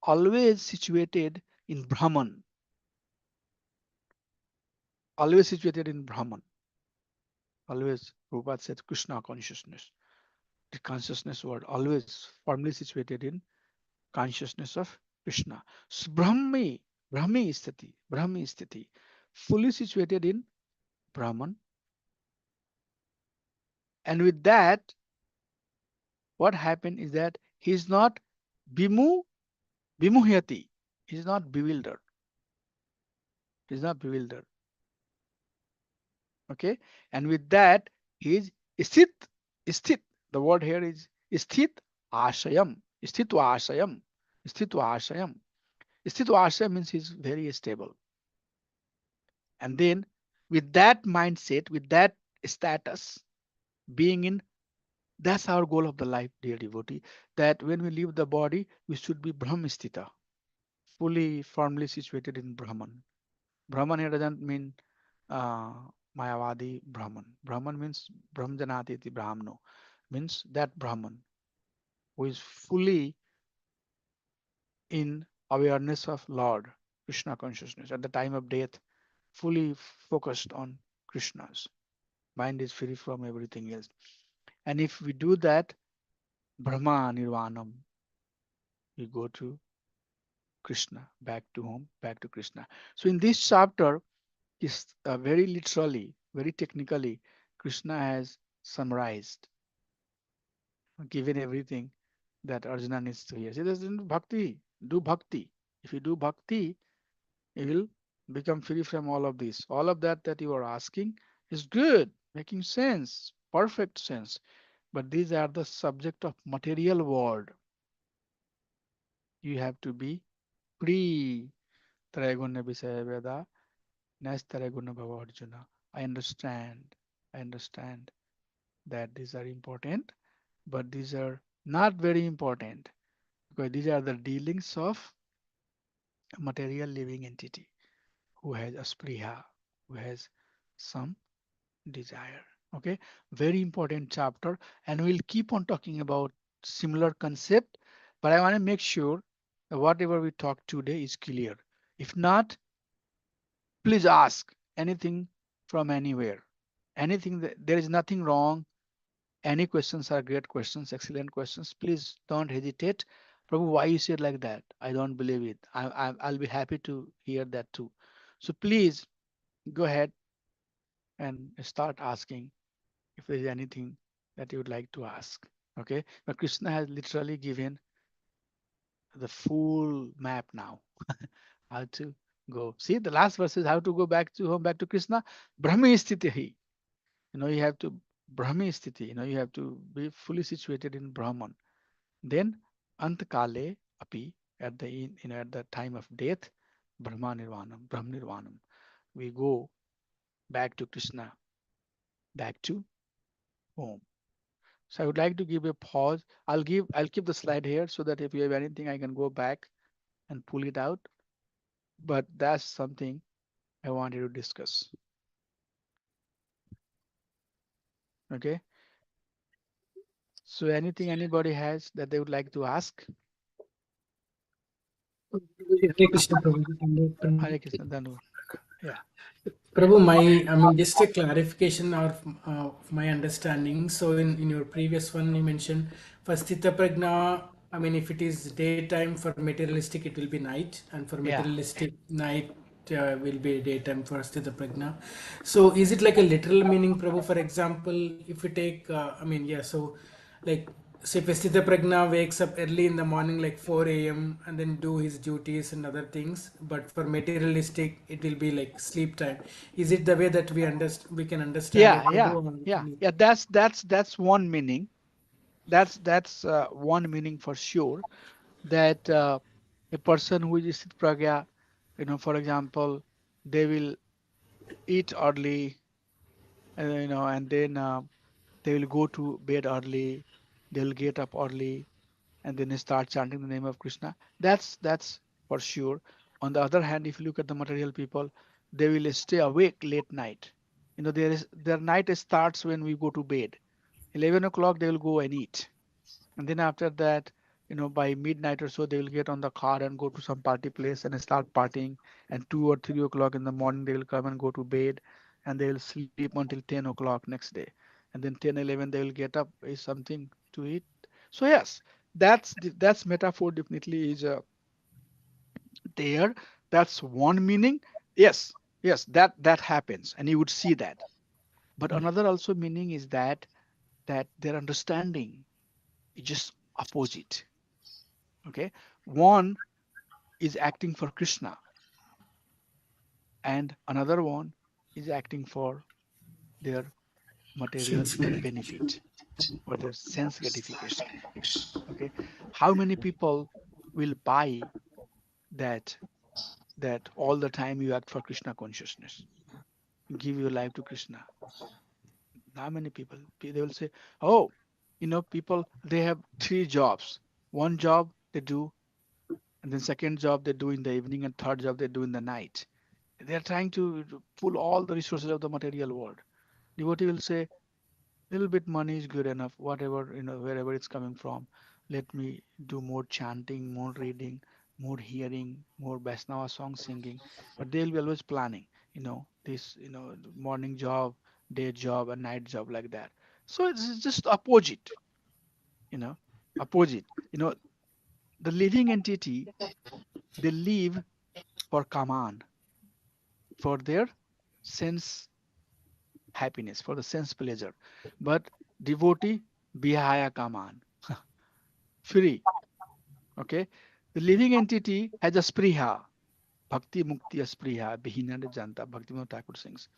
Speaker 1: always situated in Brahman, always situated in Brahman, always, Prabhupada said, Krishna consciousness. The consciousness word always firmly situated in consciousness of Krishna. So Brahmi Sthiti, fully situated in Brahman. And with that, what happened is that he's not bimu bimuhyati. He's not bewildered. He's not bewildered. Okay. And with that, he is sthit. Sthit. The word here is sthit ashayam. Sthitva ashayam. Sthitva ashayam. Sthitva ashayam means he's very stable. And then with that mindset, with that status, being in, that's our goal of the life, dear devotee. That when we leave the body, we should be Brahmistita, fully firmly situated in Brahman. Brahman here doesn't mean uh, Mayavadi Brahman. Brahman means Brahmjanati iti Brahmano, means that Brahman who is fully in awareness of Lord, Krishna consciousness at the time of death, fully focused on Krishna's. Mind is free from everything else. And if we do that, Brahma Nirvanam, You go to Krishna, back to home, back to Krishna. So in this chapter, is very literally, very technically, Krishna has summarized, given everything that Arjuna needs to hear. He says, bhakti, do bhakti. If you do bhakti, you will become free from all of this. All of that you are asking is good, making sense, perfect sense. But these are the subject of material world. You have to be free. Trayaguna Visaya Veda, Nastaraguna Bhava Arjuna. I understand. I understand that these are important, but these are not very important because these are the dealings of a material living entity who has a spriha, who has some desire. Okay, very important chapter, and we'll keep on talking about similar concept, but I want to make sure that whatever we talk today is clear. If not, please ask anything from anywhere. Anything that there is nothing wrong. Any questions are great questions, excellent questions. Please don't hesitate. Prabhu, why you said like that? I don't believe it. I'll be happy to hear that too. So please go ahead and start asking if there is anything that you would like to ask. Okay, but Krishna has literally given the full map now. How to go. See, the last verse is how to go back to home, back to Krishna. Brahmi sthitihi. You have to Brahmi sthiti. You have to be fully situated in Brahman. Then Antakale api at at the time of death, Brahma Nirvanam, Brahm Nirvanam. We go back to Krishna, back to home. So I would like to give a pause. I'll keep the slide here so that if you have anything I can go back and pull it out. But that's something I wanted to discuss. Okay. So anything anybody has that they would like to ask?
Speaker 4: Hare Krishna Prabhu.
Speaker 1: Hare Krishna Danu. Yeah.
Speaker 4: Prabhu, just a clarification of my understanding. So, in your previous one, you mentioned for Sthita Prajna, if it is daytime for materialistic, it will be night, and for
Speaker 1: Yeah.
Speaker 4: materialistic, night will be daytime for Sthita Prajna. So, is it like a literal meaning, Prabhu? For example, if we take, yeah, so like say Vestita Pragna wakes up early in the morning like 4 a.m. and then do his duties and other things, but for materialistic it will be like sleep time. Is it the way that we can understand
Speaker 1: Yeah.
Speaker 4: it, Prabhu?
Speaker 1: Yeah.
Speaker 4: Or
Speaker 1: Yeah.
Speaker 4: any-
Speaker 1: Yeah. That's one meaning. That's one meaning for sure. That a person who is Sthit Pragya, for example, they will eat early, and then they will go to bed early. They will get up early, and then they start chanting the name of Krishna. That's for sure. On the other hand, if you look at the material people, they will stay awake late night. Their night starts when we go to bed. 11 o'clock they will go and eat, and then after that, by midnight or so, they will get on the car and go to some party place and start partying. And 2 or 3 o'clock in the morning, they will come and go to bed, and they will sleep until 10 o'clock next day. And then 10, 11, they will get up, is something to eat. So yes, that's metaphor definitely is there. That's one meaning. Yes, yes, that happens, and you would see that. But another also meaning is that their understanding is just opposite. Okay, one is acting for Krishna, and another one is acting for their material
Speaker 4: Sense.
Speaker 1: benefit or their sense gratification. Okay, how many people will buy that that all the time you act for Krishna consciousness, give your life to Krishna? How many people? They will say, oh, people, they have three jobs. One job they do, and then second job they do in the evening, and third job they do in the night. They are trying to pull all the resources of the material world. Devotee will say, little bit money is good enough, whatever, wherever it's coming from. Let me do more chanting, more reading, more hearing, more Vaisnava song singing. But they'll be always planning, this, morning job, day job, and night job like that. So it's just opposite, you know, opposite. The living entity, they live for kaman, for their sense happiness, for the sense pleasure. But devotee, bihaya kaman, free. Okay. The living entity has a spriha, bhakti mukti spriha, bihinande janta, Bhaktivinoda Thakur sings.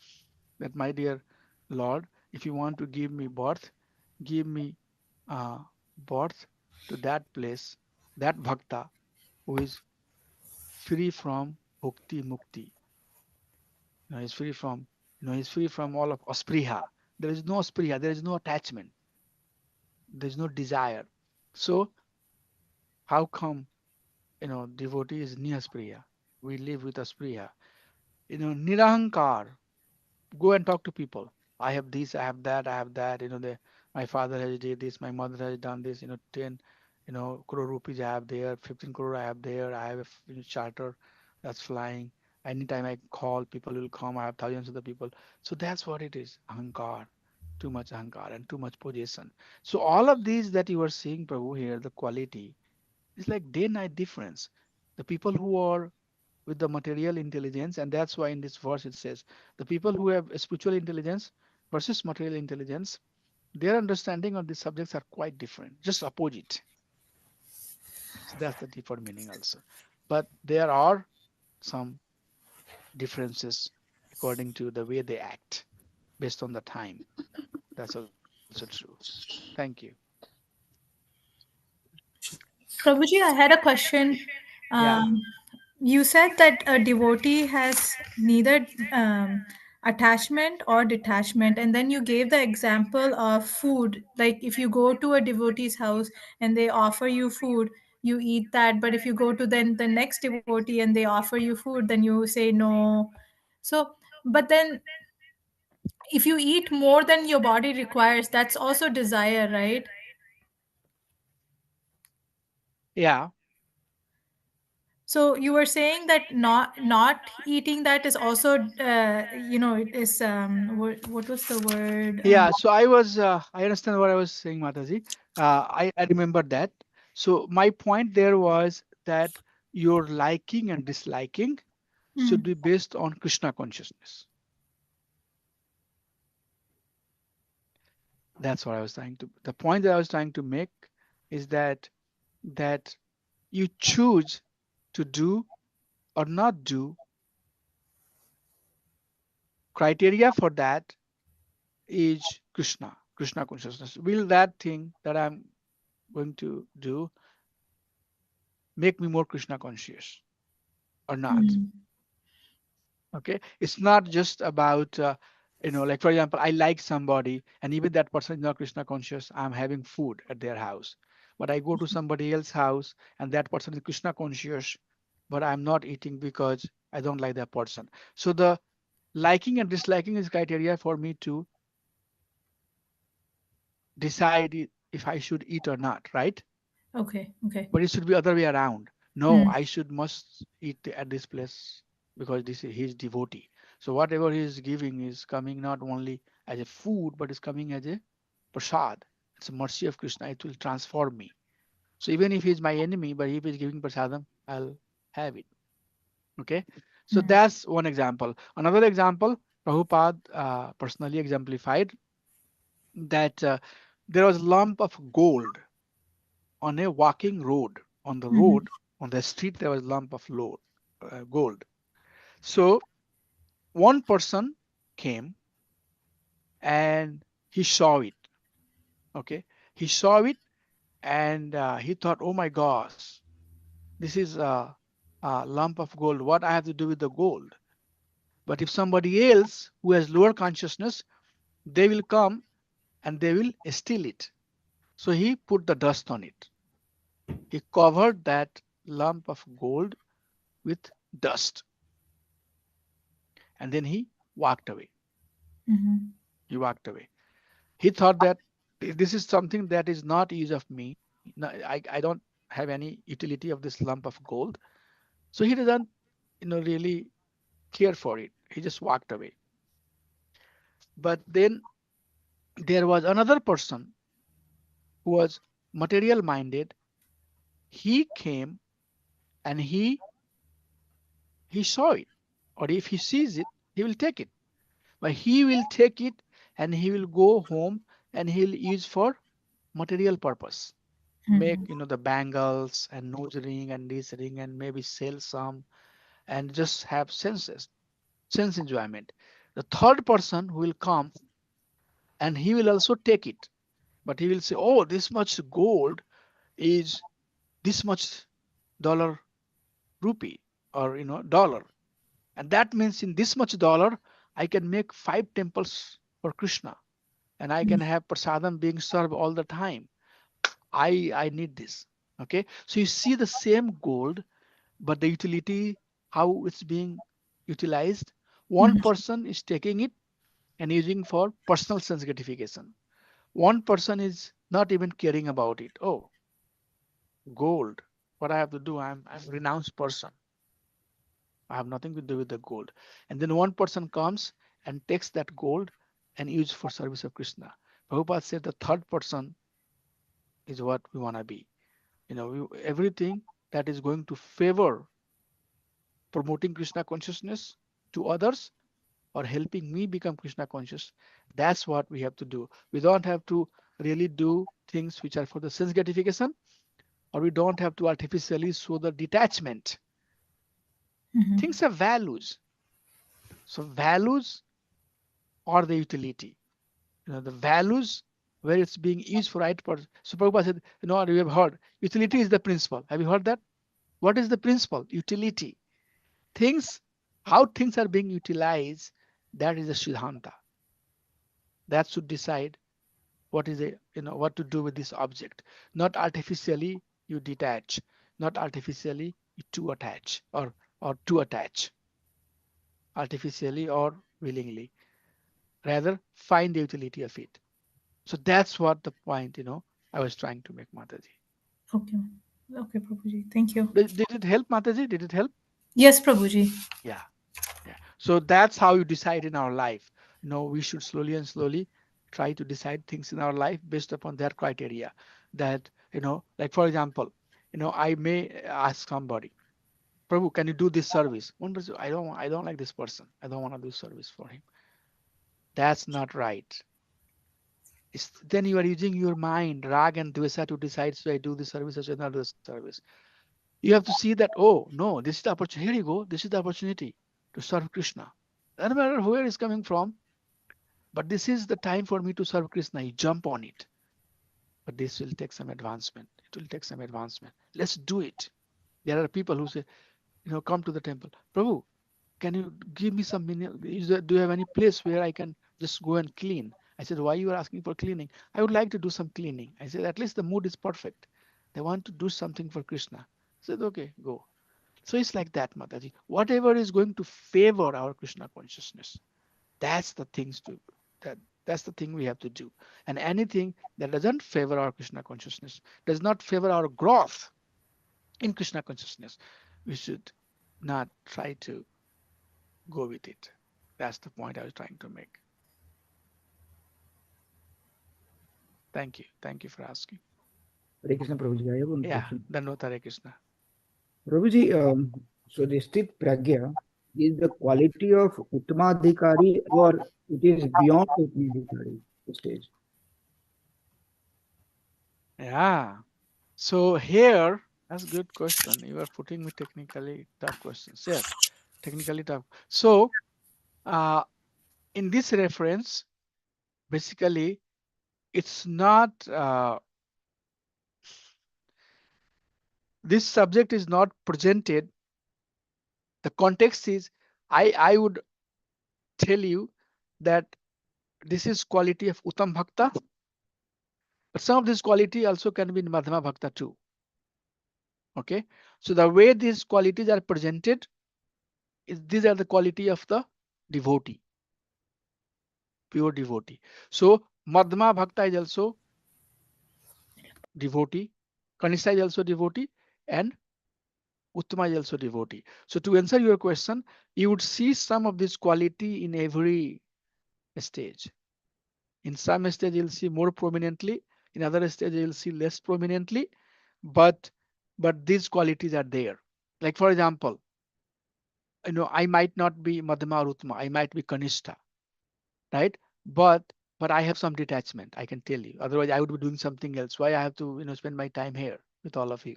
Speaker 1: That my dear Lord, if you want to give me birth, give me uh, birth to that place, that bhakta who is free from bhukti mukti. He's free from, he's free from all of aspriha. There is no aspriha, there is no attachment, there is no desire. So how come, devotee is niyaspriya? We live with aspriya. Nirahankar, go and talk to people. I have this, I have that, I have that. My father has did this, my mother has done this. 10, crore rupees I have there, 15 crore I have there. I have a charter that's flying. Anytime I call, people will come. I have thousands of the people. So that's what it is. Ahankar, too much ahankar and too much possession. So all of these that you are seeing, Prabhu, here, the quality is like day-night difference. The people who are with the material intelligence, and that's why in this verse it says the people who have spiritual intelligence versus material intelligence, their understanding of these subjects are quite different, just opposite. So that's the deeper meaning also. But there are some differences according to the way they act based on the time. That's also true. Thank you.
Speaker 5: Prabhuji, I had a question.
Speaker 1: Yeah.
Speaker 5: Um, you said that a devotee has neither attachment or detachment, and then you gave the example of food. Like if you go to a devotee's house and they offer you food, you eat that. But if you go to then the next devotee and they offer you food, then you say no. So, but then if you eat more than your body requires, that's also desire, right?
Speaker 1: Yeah.
Speaker 5: So you were saying that not eating that is also it is what was the word
Speaker 1: Yeah. So I understand what I was saying, Mataji. I remember that. So my point there was that your liking and disliking should
Speaker 5: mm,
Speaker 1: be based on Krishna consciousness. That's what I was trying to. The point that I was trying to make is that you choose to do or not do. Criteria for that is Krishna consciousness. Will that thing that I'm going to do make me more Krishna conscious or not?
Speaker 5: mm,
Speaker 1: Okay, it's not just about like for example, I like somebody and even that person is not Krishna conscious. I'm having food at their house, but I go to somebody else's house and that person is Krishna conscious, but I'm not eating because I don't like that person. So the liking and disliking is criteria for me to decide if I should eat or not, right?
Speaker 5: okay, okay,
Speaker 1: But it should be other way around. No,
Speaker 5: mm,
Speaker 1: I should must eat at this place because this is his devotee. So whatever he is giving is coming not only as a food, but is coming as a prasad. It's a mercy of Krishna. It will transform me. So even if he's my enemy, but if he's giving prasadam, I'll have it. Okay. So
Speaker 5: mm,
Speaker 1: that's one example. Another example, Prabhupada personally exemplified that there was a lump of gold on a walking road. On the
Speaker 5: mhm,
Speaker 1: road, on the street, there was a lump of gold. So one person came and he saw it. Okay, he saw it and he thought, "Oh my gosh, this is a lump of gold. What I have to do with the gold?" But if somebody else who has lower consciousness, they will come and they will steal it. So he put the dust on it. He covered that lump of gold with dust and then he walked away.
Speaker 5: mhm,
Speaker 1: He walked away. He thought that this is something that is not use of me. No, I don't have any utility of this lump of gold. So he doesn't, really care for it. He just walked away. But then there was another person who was material minded He came and he saw it, or if he sees it, he will take it. But he will take it and he will go home and he'll use for material purpose. Make,
Speaker 5: Mhm.
Speaker 1: the bangles and nose ring and this ring and maybe sell some and just have sense enjoyment. The third person who will come and he will also take it, but he will say, oh, this much gold is this much dollar rupee, or dollar, and that means in this much dollar I can make 5 temples for Krishna, and I can have prasadam being served all the time. I need this. Okay, so you see the same gold, but the utility, how it's being utilized. One
Speaker 5: Mhm.
Speaker 1: person is taking it and using for personal sense gratification. One person is not even caring about it. Oh, gold. What I have to do? I'm a renounced person. I have nothing to do with the gold. And then one person comes and takes that gold and use for service of Krishna. Prabhupada said the third person is what we want to be. Everything that is going to favor promoting Krishna consciousness to others or helping me become Krishna conscious, that's what we have to do. We don't have to really do things which are for the sense gratification, or we don't have to artificially show the detachment.
Speaker 5: Mhm.
Speaker 1: Things have values. So values are the utility. The values where it's being used for right purpose. So Prabhupada said, you have heard, utility is the principle. Have you heard that? What is the principle? Utility. Things, how things are being utilized, that is the Siddhanta. That should decide what is what to do with this object. Not artificially you detach, not artificially you to attach, or to attach, artificially or willingly. Rather, find the utility of it. So that's what the point, I was trying to make, Mataji.
Speaker 5: Okay. Okay, Prabhuji. Thank you.
Speaker 1: Did it help, Mataji? Did it help?
Speaker 5: Yes, Prabhuji.
Speaker 1: Yeah, yeah. So that's how you decide in our life. We should slowly and slowly try to decide things in our life based upon their criteria. That, like for example, I may ask somebody, Prabhu, can you do this service? One person, I don't like this person. I don't want to do service for him. That's not right. Then you are using your mind, rag and dvesa, to decide, should I do this service or should I not do the service? You have to see that, oh, no, this is the opportunity. Here you go. This is the opportunity to serve Krishna. Doesn't matter where it's coming from, but this is the time for me to serve Krishna. You jump on it. But this will take some advancement. It will take some advancement. Let's do it. There are people who say, come to the temple. Prabhu, can you give me some do you have any place where I can just go and clean? I said, why you are asking for cleaning? I would like to do some cleaning. I said, at least the mood is perfect. They want to do something for Krishna. I said, okay, go. So it's like that, Mataji. Whatever is going to favor our Krishna consciousness, that's the things to that that's the thing we have to do. And anything that doesn't favor our Krishna consciousness, does not favor our growth in Krishna consciousness, we should not try to go with it. That's the point I was trying to make. Thank you. Thank you for asking.
Speaker 6: Hare Krishna Prabhuji, I have one
Speaker 1: Yeah,
Speaker 6: question.
Speaker 1: Dandavat Hare Krishna.
Speaker 6: Prabhuji, so the sthit pragya is the quality of Uttamadhikari or it is beyond Uttamadhikari stage?
Speaker 1: Yeah. So here, that's a good question. You are putting me technically tough questions. Yes, technically tough. So uh, in this reference, basically, it's not this subject is not presented. The context is, I would tell you that this is quality of Uttam Bhakta, but some of this quality also can be in Madhyama Bhakta too. Okay, so the way these qualities are presented is these are the quality of the devotee, pure devotee. So Madhyama Bhakta is also devotee, Kanishta is also devotee, and Uttama is also devotee. So to answer your question, you would see some of this quality in every stage. In some stage, you'll see more prominently. In other stage, you'll see less prominently. But but these qualities are there. Like for example, I might not be Madhma or Uttama, I might be Kanishta, right? But I have some detachment, I can tell you. Otherwise, I would be doing something else. Why I have to, spend my time here with all of you?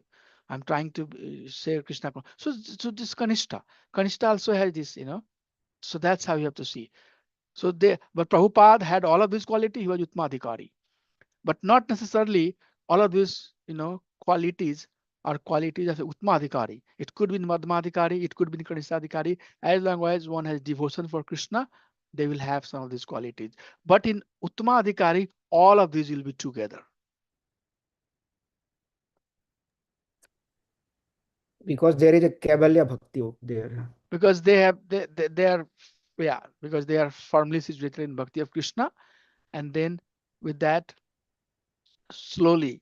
Speaker 1: I'm trying to say Krishna. So this Kanishta. Kanishta also has this, So that's how you have to see. But Prabhupada had all of these qualities. He was Utmadhikari, but not necessarily all of these, qualities are qualities of Utmadhikari. It could be Madhmadhikari, it could be Kanishadhikari. As long as one has devotion for Krishna, they will have some of these qualities. But in Uttmadhikari, all of these will be together.
Speaker 6: Because there is a Kavalya Bhakti there.
Speaker 1: Because they are, yeah, because they are firmly situated in Bhakti of Krishna. And then with that, slowly,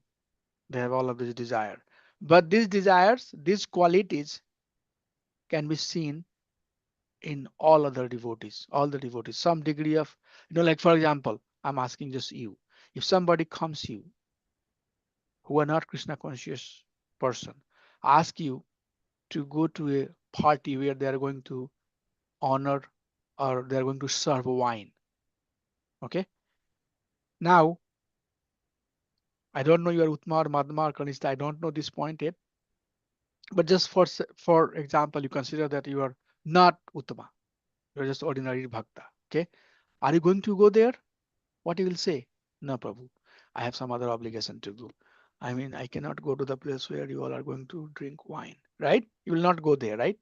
Speaker 1: they have all of this desire. But these desires, these qualities can be seen in all other devotees, all the devotees, some degree of, like for example, I'm asking just you. If somebody comes to you who are not Krishna conscious person, ask you to go to a party where they are going to honor or they are going to serve wine. Okay. Now, I don't know your Uttama or Madhma or Kanishta. I don't know this point yet. But just for example, you consider that you are not Uttama. You're just ordinary Bhakta. Okay. Are you going to go there? What you will say? No, Prabhu, I have some other obligation to go. I mean, I cannot go to the place where you all are going to drink wine, right? You will not go there, right?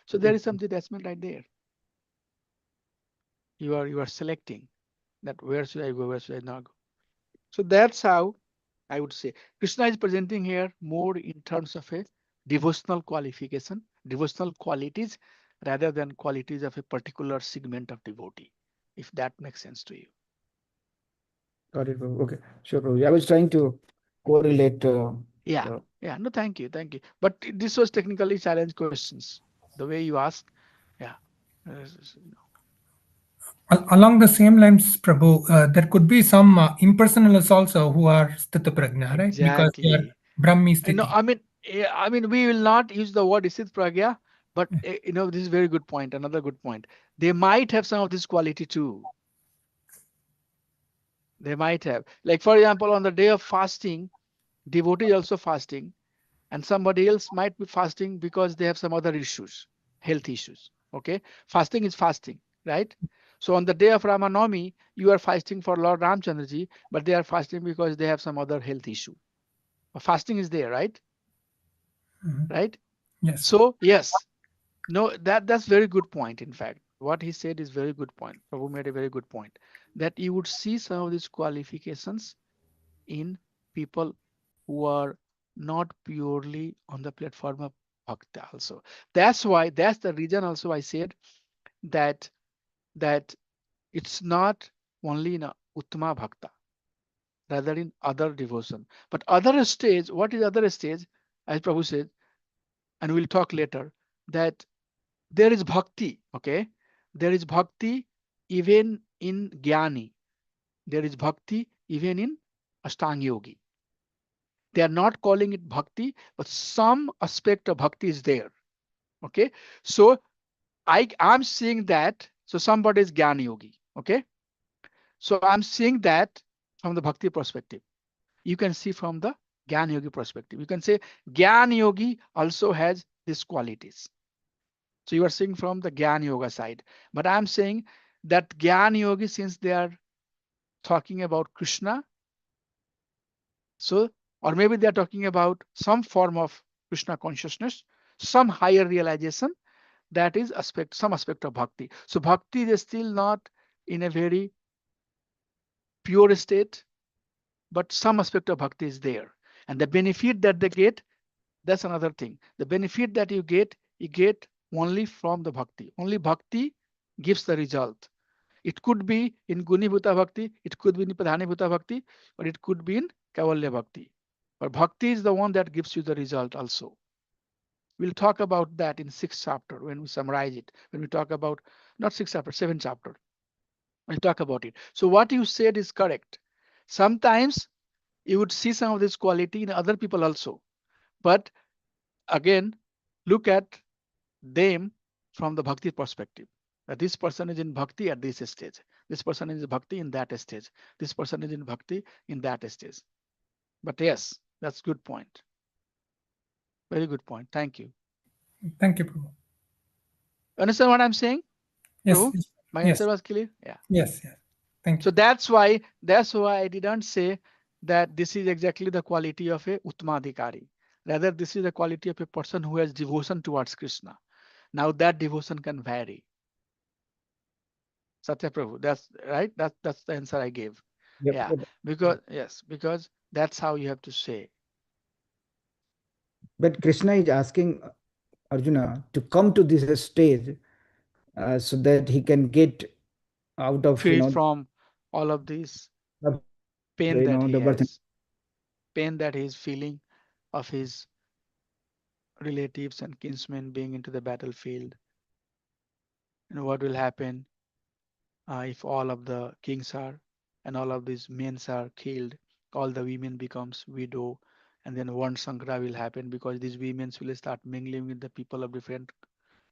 Speaker 1: So there is some detachment right there. You are selecting that where should I go, where should I not go. So that's how I would say Krishna is presenting here more in terms of a devotional qualification, devotional qualities, rather than qualities of a particular segment of devotee, if that makes sense to you.
Speaker 6: Got it, Prabhu. Okay, sure, Prabhu. I was trying to correlate.
Speaker 1: Yeah,
Speaker 6: Uh,
Speaker 1: yeah. No, thank you, thank you. But this was technically challenge questions. The way you asked, yeah.
Speaker 7: Along the same lines, Prabhu, there could be some impersonalists also who are Sthita Prajna, right? Because they are
Speaker 1: Exactly.
Speaker 7: Brahmi
Speaker 1: No,
Speaker 7: Sthiti.
Speaker 1: I mean, we will not use the word Isit Pragya, but this is very good point. Another good point. They might have some of this quality too. They might have. Like for example, on the day of fasting, devotee is also fasting, and somebody else might be fasting because they have some other issues, health issues. Okay, fasting is fasting, right? So on the day of Ramanami, you are fasting for Lord Ramchandraji, but they are fasting because they have some other health issue. Fasting is there, right?
Speaker 7: Mhm.
Speaker 1: Right?
Speaker 7: Yes.
Speaker 1: So yes, no, that's very good point. In fact, what he said is very good point. Prabhu made a very good point that you would see some of these qualifications in people who are not purely on the platform of bhakta also. That's the reason also I said that that it's not only in a uttama bhakta, rather in other devotion. But other stage, what is other stage? As Prabhu said, and we'll talk later, that there is bhakti, okay? There is bhakti even in jnani. There is bhakti even in ashtanga yogi. They are not calling it bhakti, but some aspect of bhakti is there. Okay. So I'm seeing that. So somebody is Gyan Yogi. Okay. So I'm seeing that from the bhakti perspective. You can see from the Gyan Yogi perspective. You can say Gyan Yogi also has these qualities. So you are seeing from the Gyan Yoga side. But I'm saying that Gyan Yogi, since they are talking about Krishna, so, or maybe they are talking about some form of Krishna consciousness, some higher realization, that is some aspect of bhakti. So bhakti is still not in a very pure state, but some aspect of bhakti is there. And the benefit that they get, that's another thing. The benefit that you get only from the bhakti. Only bhakti gives the result. It could be in Gunibhuta Bhakti, it could be in Pradhanibhuta Bhakti, or it could be in Kavalya Bhakti. But Bhakti is the one that gives you the result also. We'll talk about that in sixth chapter when we summarize it. When we talk about, not sixth chapter, seventh chapter, we'll talk about it. So what you said is correct. Sometimes you would see some of this quality in other people also. But again, look at them from the bhakti perspective. That this person is in bhakti at this stage. This person is in bhakti in that stage. This person is in bhakti in that stage. But yes, that's good point. Very good point. Thank you.
Speaker 7: Thank you, Prabhu.
Speaker 1: Understand what I'm saying,
Speaker 7: Yes,
Speaker 1: Prabhu?
Speaker 7: yes,
Speaker 1: My answer
Speaker 7: yes,
Speaker 1: was clear. Yeah.
Speaker 7: yes, yes. Thank
Speaker 1: So
Speaker 7: you.
Speaker 1: that's why I didn't say that this is exactly the quality of a Uttmadhikari. Rather, this is the quality of a person who has devotion towards Krishna. Now that devotion can vary. Satya Prabhu, that's right. That's the answer I gave.
Speaker 6: Yep,
Speaker 1: Yeah,
Speaker 6: yep.
Speaker 1: because yes, because that's how you have to say.
Speaker 6: But Krishna is asking Arjuna to come to this stage so that he can get out of
Speaker 1: Free from all of this pain that
Speaker 6: the
Speaker 1: he
Speaker 6: birth.
Speaker 1: has, pain that he is feeling of his relatives and kinsmen being into the battlefield. And what will happen if all of the kings are and all of these men are killed? All the women becomes widow, and then one sankara will happen because these women will start mingling with the people of different,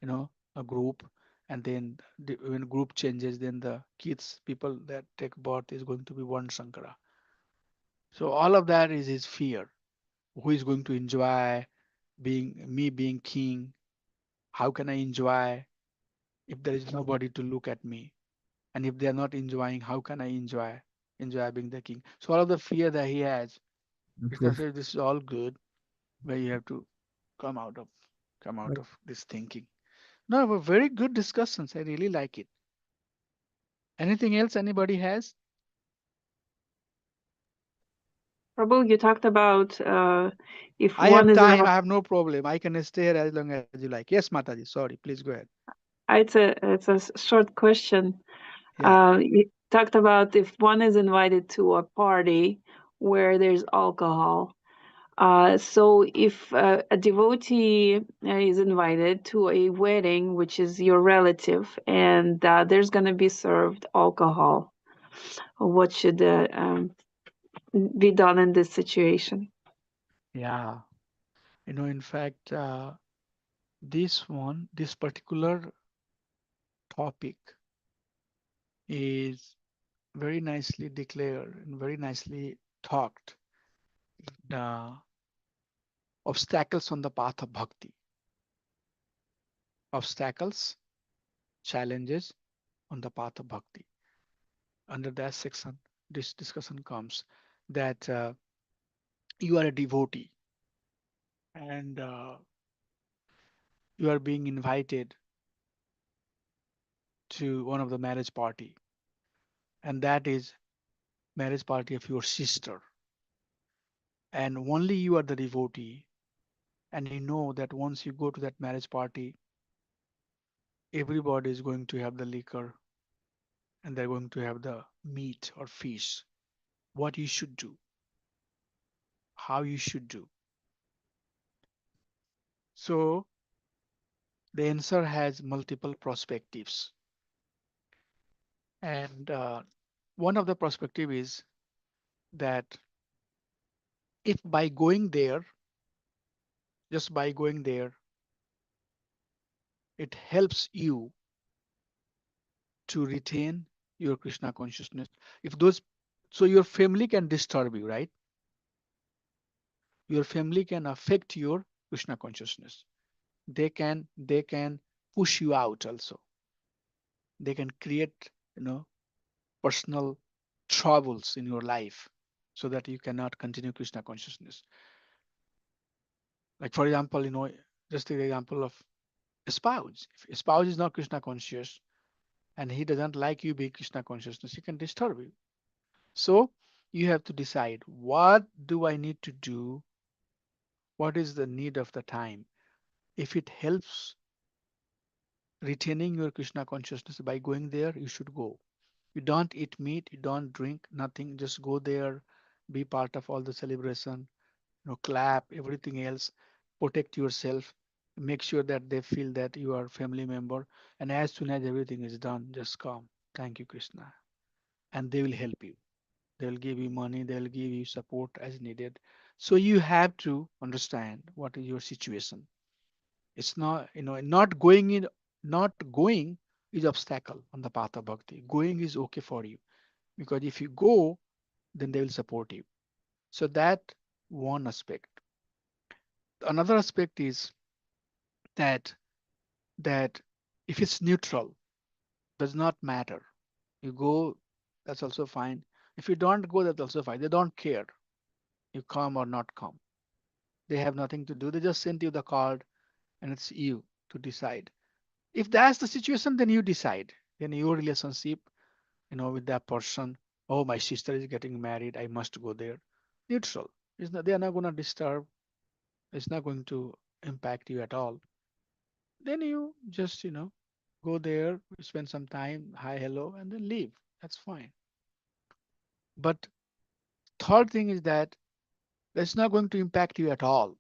Speaker 1: a group, and then when group changes, then the kids people that take birth is going to be one sankara. So all of that is his fear. Who is going to enjoy being king? How can I enjoy if there is nobody to look at me? And if they are not enjoying, how can I enjoy being the king? So all of the fear that he has, Krishna
Speaker 6: Yes.
Speaker 1: says this is all good, but you have to come out of come out
Speaker 6: Right.
Speaker 1: of this thinking. No, but very good discussions. I really like it. Anything else anybody has?
Speaker 3: Prabhu, you talked about if
Speaker 1: I
Speaker 3: one
Speaker 1: have
Speaker 3: is
Speaker 1: time.
Speaker 3: involved.
Speaker 1: I have no problem. I can stay here as long as you like. Yes, Mataji. Sorry. Please go ahead.
Speaker 3: It's a short question.
Speaker 1: Yeah.
Speaker 3: You talked about if one is invited to a party where there's alcohol. So if a devotee is invited to a wedding, which is your relative, and there's going to be served alcohol, what should be done in this situation?
Speaker 1: Yeah. In fact, this particular topic is very nicely declared and very nicely talked. Obstacles on the path of bhakti. Obstacles, challenges on the path of bhakti. Under that section, this discussion comes that you are a devotee and you are being invited to one of the marriage party, and that is marriage party of your sister, and only you are the devotee, and you know that once you go to that marriage party, everybody is going to have the liquor and they're going to have the meat or fish. What you should do, how you should do. So the answer has multiple perspectives, and one of the perspective is that if by going there, just by going there, it helps you to retain your Krishna consciousness. If those, so your family can disturb you, right? Your family can affect your Krishna consciousness. They can push you out also. They can create, personal troubles in your life so that you cannot continue Krishna consciousness. Like for example, just the example of a spouse. If a spouse is not Krishna conscious and he doesn't like you be Krishna consciousness, he can disturb you. So you have to decide, what do I need to do? What is the need of the time? If it helps retaining your Krishna consciousness by going there, you should go. You don't eat meat, you don't drink nothing, just go there, be part of all the celebration, clap, everything else, protect yourself, make sure that they feel that you are family member. And as soon as everything is done, just come. Thank you, Krishna. And they will help you. They'll give you money, they'll give you support as needed. So you have to understand what is your situation. It's not, not going in, not going is obstacle on the path of bhakti. Going is okay for you because if you go, then they will support you. So that one aspect. Another aspect is that that if it's neutral, does not matter. You go, that's also fine. If you don't go, that's also fine. They don't care. You come or not come. They have nothing to do. They just send you the card and it's you to decide. If that's the situation, then you decide. Then your relationship, with that person. Oh, my sister is getting married. I must go there. Neutral. It's not, they are not going to disturb. It's not going to impact you at all. Then you just, go there, spend some time, hi, hello, and then leave. That's fine. But third thing is that that's not going to impact you at all.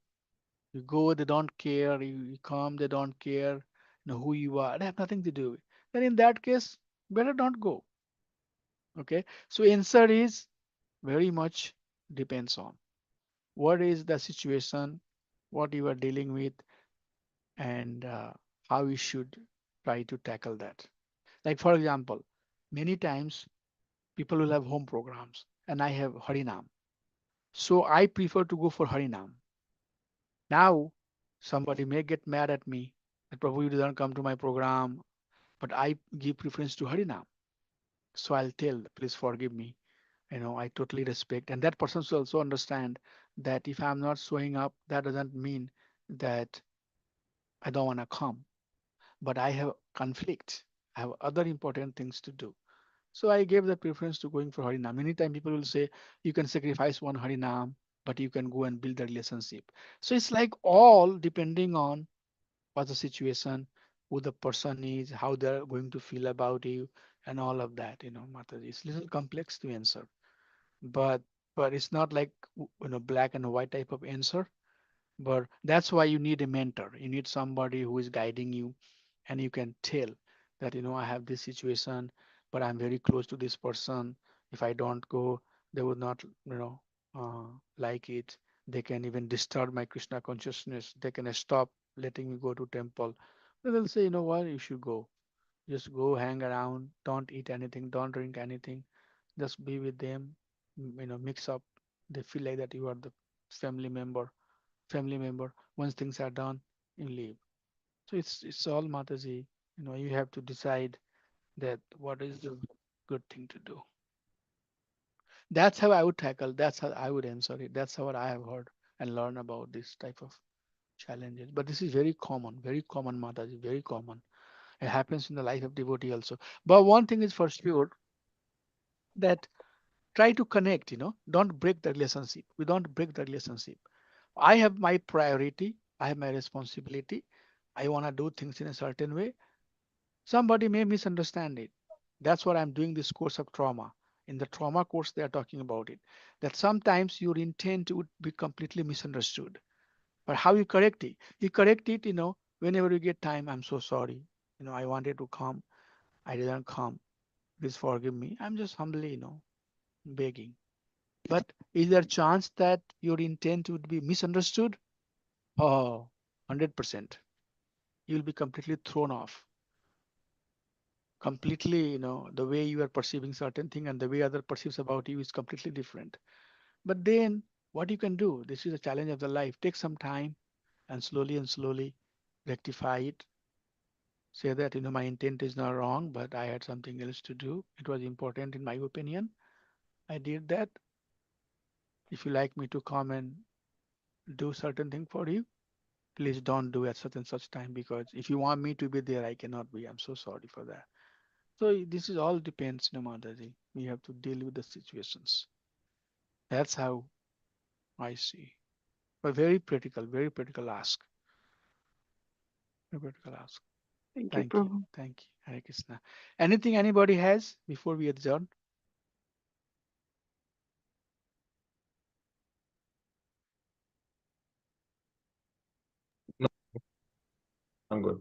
Speaker 1: You go, they don't care. You come, they don't care. Who you are. They have nothing to do with. Then in that case, better don't go. Okay. So answer is very much depends on what is the situation, what you are dealing with, and how you should try to tackle that. Like for example, many times people will have home programs, and I have Harinam. So I prefer to go for Harinam. Now, somebody may get mad at me that Prabhu, you didn't come to my program, but I give preference to Harinam. So I'll tell, please forgive me. I totally respect. And that person should also understand that if I'm not showing up, that doesn't mean that I don't want to come, but I have conflict. I have other important things to do. So I gave the preference to going for Harinam. Many times people will say you can sacrifice one Harinam, but you can go and build the relationship. So it's like all depending on what's the situation, who the person is, how they're going to feel about you, and all of that. Mataji. It's little complex to answer, but it's not like black and white type of answer. But that's why you need a mentor. You need somebody who is guiding you, and you can tell that I have this situation, but I'm very close to this person. If I don't go, they would not like it. They can even disturb my Krishna consciousness. They can stop letting me go to temple. They'll say, you know what, you should go. Just go hang around. Don't eat anything. Don't drink anything. Just be with them. Mix up. They feel like that you are the family member. Family member. Once things are done, you leave. So it's all Mataji. You have to decide that what is the good thing to do. That's how I would tackle. That's how I would answer it. That's how I have heard and learned about this type of challenges. But this is very common, Mataji, very common. It happens in the life of devotee also. But one thing is for sure that try to connect. Don't break the relationship. We don't break the relationship. I have my priority. I have my responsibility. I want to do things in a certain way. Somebody may misunderstand it. That's what I'm doing this course of trauma. In the trauma course, they are talking about it. That sometimes your intent would be completely misunderstood. But how you correct it? You correct it, whenever you get time. I'm so sorry. I wanted to come. I didn't come. Please forgive me. I'm just humbly, begging. But is there a chance that your intent would be misunderstood? Oh, 100%. You'll be completely thrown off. Completely, the way you are perceiving certain thing and the way other perceives about you is completely different. But then what you can do, this is a challenge of the life. Take some time and slowly rectify it. Say that, my intent is not wrong, but I had something else to do. It was important in my opinion. I did that. If you like me to come and do certain thing for you, please don't do at such and such time because if you want me to be there, I cannot be. I'm so sorry for that. So this is all depends, Mataji. We have to deal with the situations. That's how I see. But very critical ask. Very critical ask.
Speaker 3: Thank you,
Speaker 1: Thank you.
Speaker 3: Prabhu.
Speaker 1: Thank you. Hare Krishna. Anything anybody has before we adjourn?
Speaker 8: No, I'm good.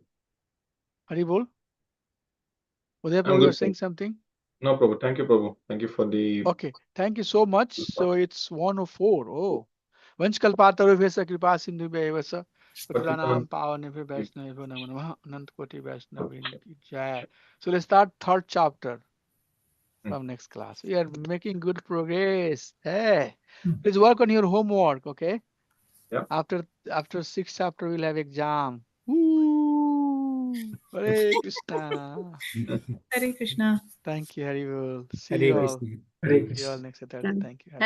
Speaker 1: Haribol? Uday
Speaker 8: I'm
Speaker 1: Prabhu, you're
Speaker 8: good,
Speaker 1: saying
Speaker 8: Prabhu.
Speaker 1: something?
Speaker 8: No, Prabhu. Thank you, Prabhu. Thank you for the.
Speaker 1: Okay. Thank you so much. So it's 104. Oh, Vanchkalpatarubhyasya kripa sindhubhyeva sa patitanam pavanebhyo vaishnavebhyo namo namah anant koti vaishnavin ki jai. So let's start third chapter from next class. We are making good progress. Hey, please work on your homework, okay?
Speaker 8: Yeah.
Speaker 1: After sixth chapter we'll have exam. Woo! Hare Krishna.
Speaker 5: Hare Krishna.
Speaker 1: Thank you, Haribol. See
Speaker 4: Hare
Speaker 1: you all.
Speaker 4: Krishna. Hare
Speaker 1: See you all
Speaker 4: Krishna.
Speaker 1: next Saturday. Thank you. Hare